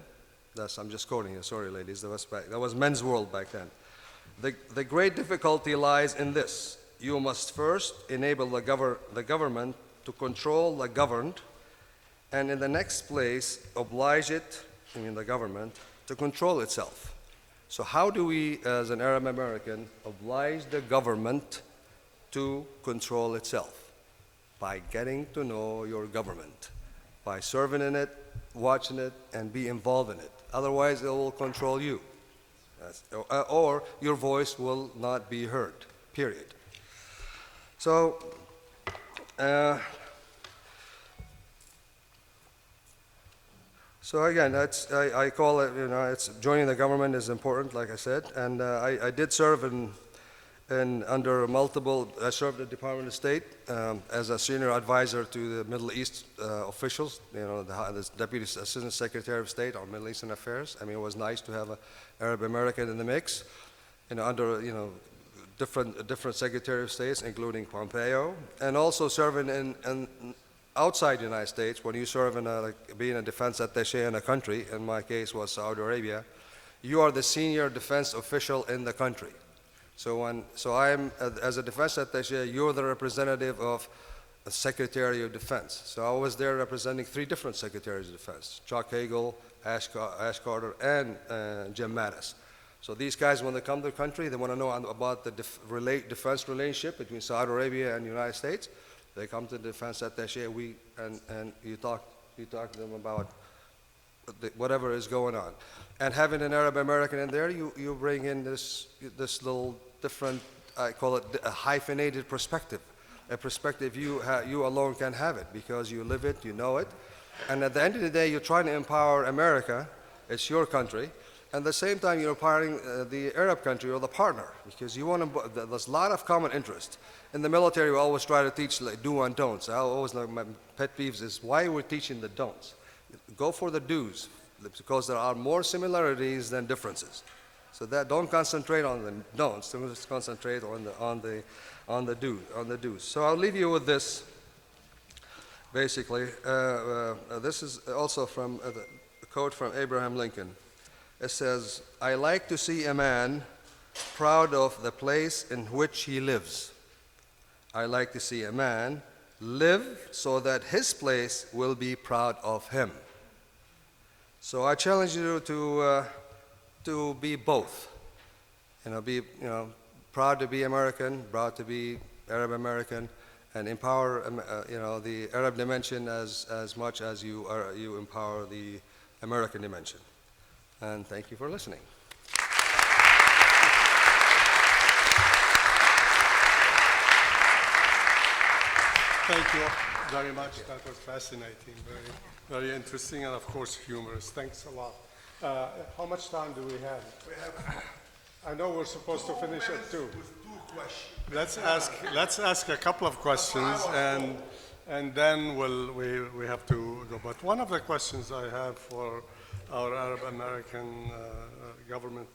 I'm just quoting you, sorry ladies, that was men's world back then. The great difficulty lies in this. You must first enable the government to control the governed, and in the next place, oblige it, the government, to control itself. So how do we, as an Arab American, oblige the government to control itself? By getting to know your government, by serving in it, watching it, and be involved in it. Otherwise, it will control you, or your voice will not be heard, period. So, So again, I call it, it's joining the government is important, like I said, and I did serve in and under multiple, I served at the Department of State as a senior advisor to the Middle East officials, the Deputy Assistant Secretary of State on Middle Eastern Affairs. I mean, it was nice to have an Arab American in the mix, under, different Secretary of States, including Pompeo, and also serving in outside the United States. When you serve in being a defense attaché in a country, in my case was Saudi Arabia, you are the senior defense official in the country. So I'm, as a defense attaché, you're the representative of the Secretary of Defense. So I was there representing 3 different Secretaries of Defense: Chuck Hagel, Ash Carter, and Jim Mattis. So these guys, when they come to the country, they want to know about the defense relationship between Saudi Arabia and the United States. They come to the defense attaché, and you talk to them about whatever is going on. And having an Arab American in there, you bring in this little different, I call it a hyphenated perspective, a perspective you alone can have it because you live it, you know it. And at the end of the day, you're trying to empower America. It's your country. And at the same time, you're empowering the Arab country or the partner, because you want to, there's a lot of common interest. In the military, we always try to teach do and don'ts. I always know my pet peeves is why we're teaching the don'ts. Go for the do's, because there are more similarities than differences. So that don't concentrate on the don'ts, just concentrate on the do's. So I'll leave you with this. Basically, this is also from a quote from Abraham Lincoln. It says, "I like to see a man proud of the place in which he lives. I like to see a man live so that his place will be proud of him." So I challenge you to be both. Be proud to be American, proud to be Arab American, and empower the Arab dimension as much as you empower the American dimension. And thank you for listening. Thank you very much. That was fascinating, very interesting, and of course humorous. Thanks a lot. How much time do we have? I know we're supposed to finish at 2. With 2 questions. Let's ask a couple of questions, and then we have to go. But one of the questions I have for our Arab American government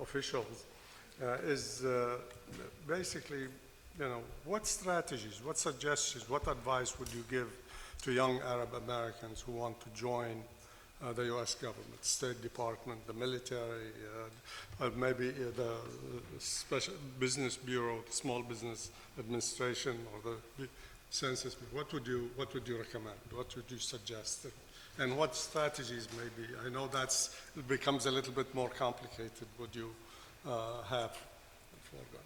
officials is basically, what strategies, what suggestions, what advice would you give to young Arab Americans who want to join the U.S. government, State Department, the military, maybe the Special Business Bureau, the Small Business Administration, or the Census? What would you recommend? What would you suggest? And what strategies maybe? I know it becomes a little bit more complicated. Would you have for that?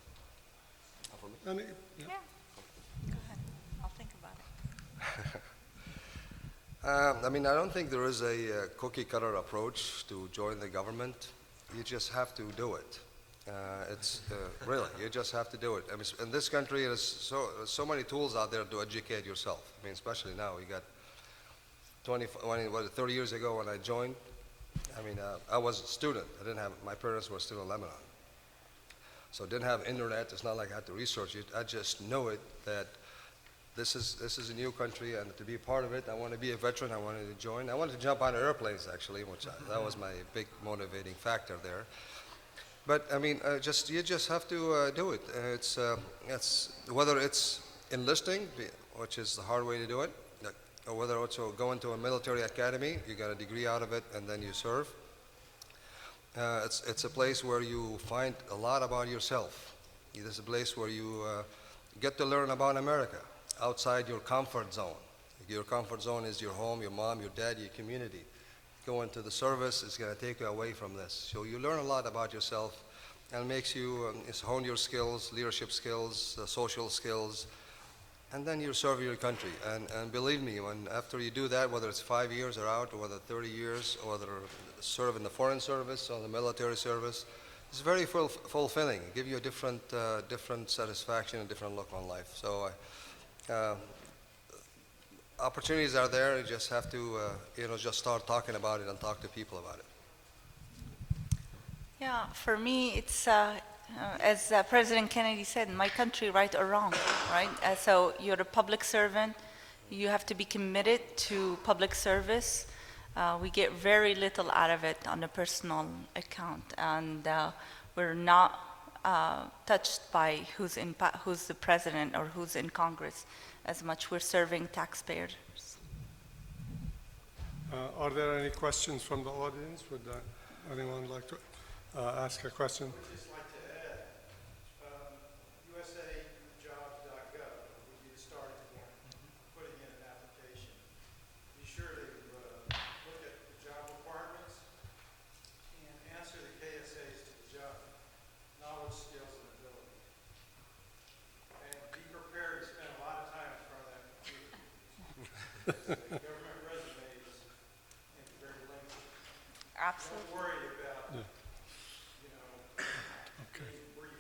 Yeah. Go ahead. I'll think about it. I don't think there is a cookie-cutter approach to join the government. You just have to do it. Really, you just have to do it. In this country, there's so many tools out there to educate yourself. Especially now, you got 30 years ago when I joined, I was a student. My parents were still in Lebanon. So I didn't have internet. It's not like I had to research it. I just know it that this is a new country, and to be part of it, I want to be a veteran. I wanted to join. I wanted to jump on airplanes, actually, that was my big motivating factor there. But you just have to do it. It's whether it's enlisting, which is the hard way to do it, or whether it's going to a military academy, you got a degree out of it, and then you serve. It's a place where you find a lot about yourself. It's a place where you get to learn about America outside your comfort zone. Your comfort zone is your home, your mom, your dad, your community. Going to the service is going to take you away from this. So you learn a lot about yourself, and makes you hone your skills, leadership skills, social skills, and then you serve your country. And believe me, after you do that, whether it's 5 years or out, or whether 30 years, or whether serve in the foreign service or the military service, it's very fulfilling. It gives you a different satisfaction and different look on life. So opportunities are there. You just have to just start talking about it and talk to people about it. Yeah, for me, As President Kennedy said, my country, right or wrong, right? So you're a public servant. You have to be committed to public service. We get very little out of it on a personal account, and we're not touched by who's the president or who's in Congress as much. We're serving taxpayers. Are there any questions from the audience? Would anyone like to ask a question? I would just like to add, usajobs.gov would be the starting point, putting in an application. Be sure to look at the job requirements and answer the KSAs to the job, knowledge, skills, and ability. And be prepared to spend a lot of time in front of that computer. Government resumes can be very lengthy. Absolutely. Don't worry about, Okay. being brief.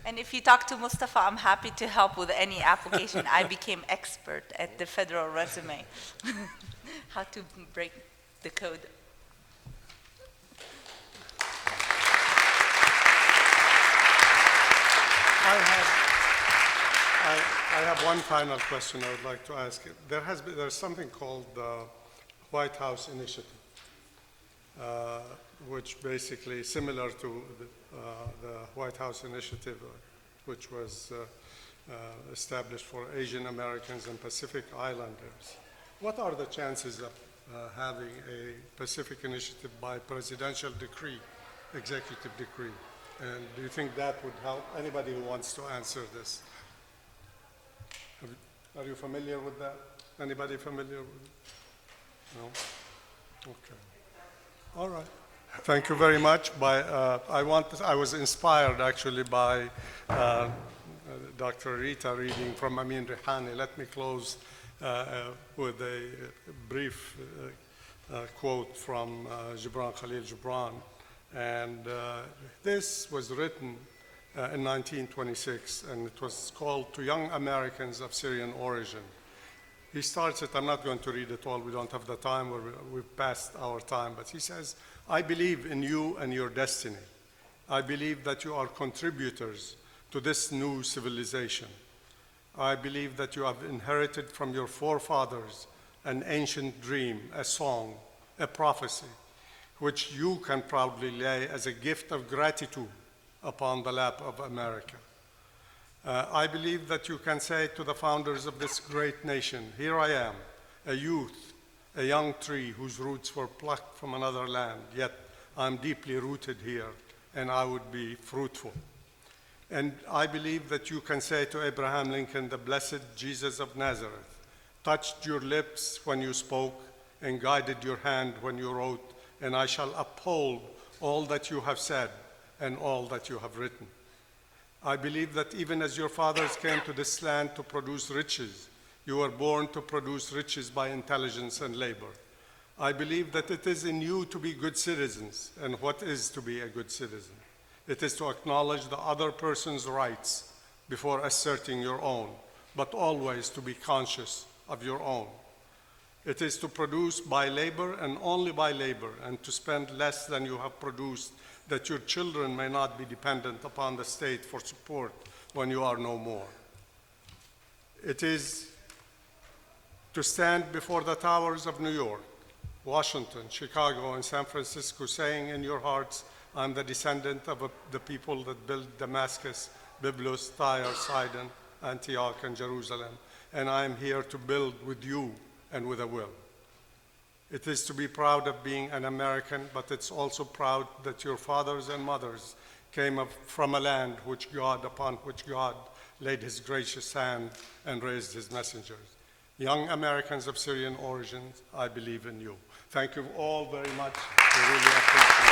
And if you talk to Mustafa, I'm happy to help with any application. I became expert at the federal resume, how to break the code. I have one final question I would like to ask. There's something called the White House Initiative, which basically similar to the White House Initiative, which was established for Asian Americans and Pacific Islanders. What are the chances of having a Pacific Initiative by presidential decree, executive decree? And do you think that would help? Anybody who wants to answer this? Are you familiar with that? Anybody familiar with it? No? Okay. All right. Thank you very much. I was inspired actually by Dr. Rita reading from Amin Rihani. Let me close with a brief quote from Gibran Khalil Gibran. And this was written in 1926, and it was called To Young Americans of Syrian Origin. He starts it, I'm not going to read it all, we don't have the time, we've passed our time, but he says, I believe in you and your destiny. I believe that you are contributors to this new civilization. I believe that you have inherited from your forefathers an ancient dream, a song, a prophecy, which you can proudly lay as a gift of gratitude upon the lap of America. I believe that you can say to the founders of this great nation, here I am, a youth, a young tree whose roots were plucked from another land, yet I'm deeply rooted here, and I would be fruitful. And I believe that you can say to Abraham Lincoln, the blessed Jesus of Nazareth, touched your lips when you spoke and guided your hand when you wrote, and I shall uphold all that you have said and all that you have written. I believe that even as your fathers came to this land to produce riches, you were born to produce riches by intelligence and labor. I believe that it is in you to be good citizens, and what is to be a good citizen? It is to acknowledge the other person's rights before asserting your own, but always to be conscious of your own. It is to produce by labor and only by labor, and to spend less than you have produced, that your children may not be dependent upon the state for support when you are no more. It is to stand before the towers of New York, Washington, Chicago, and San Francisco, saying in your hearts, I'm the descendant of the people that built Damascus, Byblos, Tyre, Sidon, Antioch, and Jerusalem, and I am here to build with you and with a will. It is to be proud of being an American, but it's also proud that your fathers and mothers came from a land upon which God laid his gracious hand and raised his messengers. Young Americans of Syrian origin, I believe in you. Thank you all very much. We really appreciate it.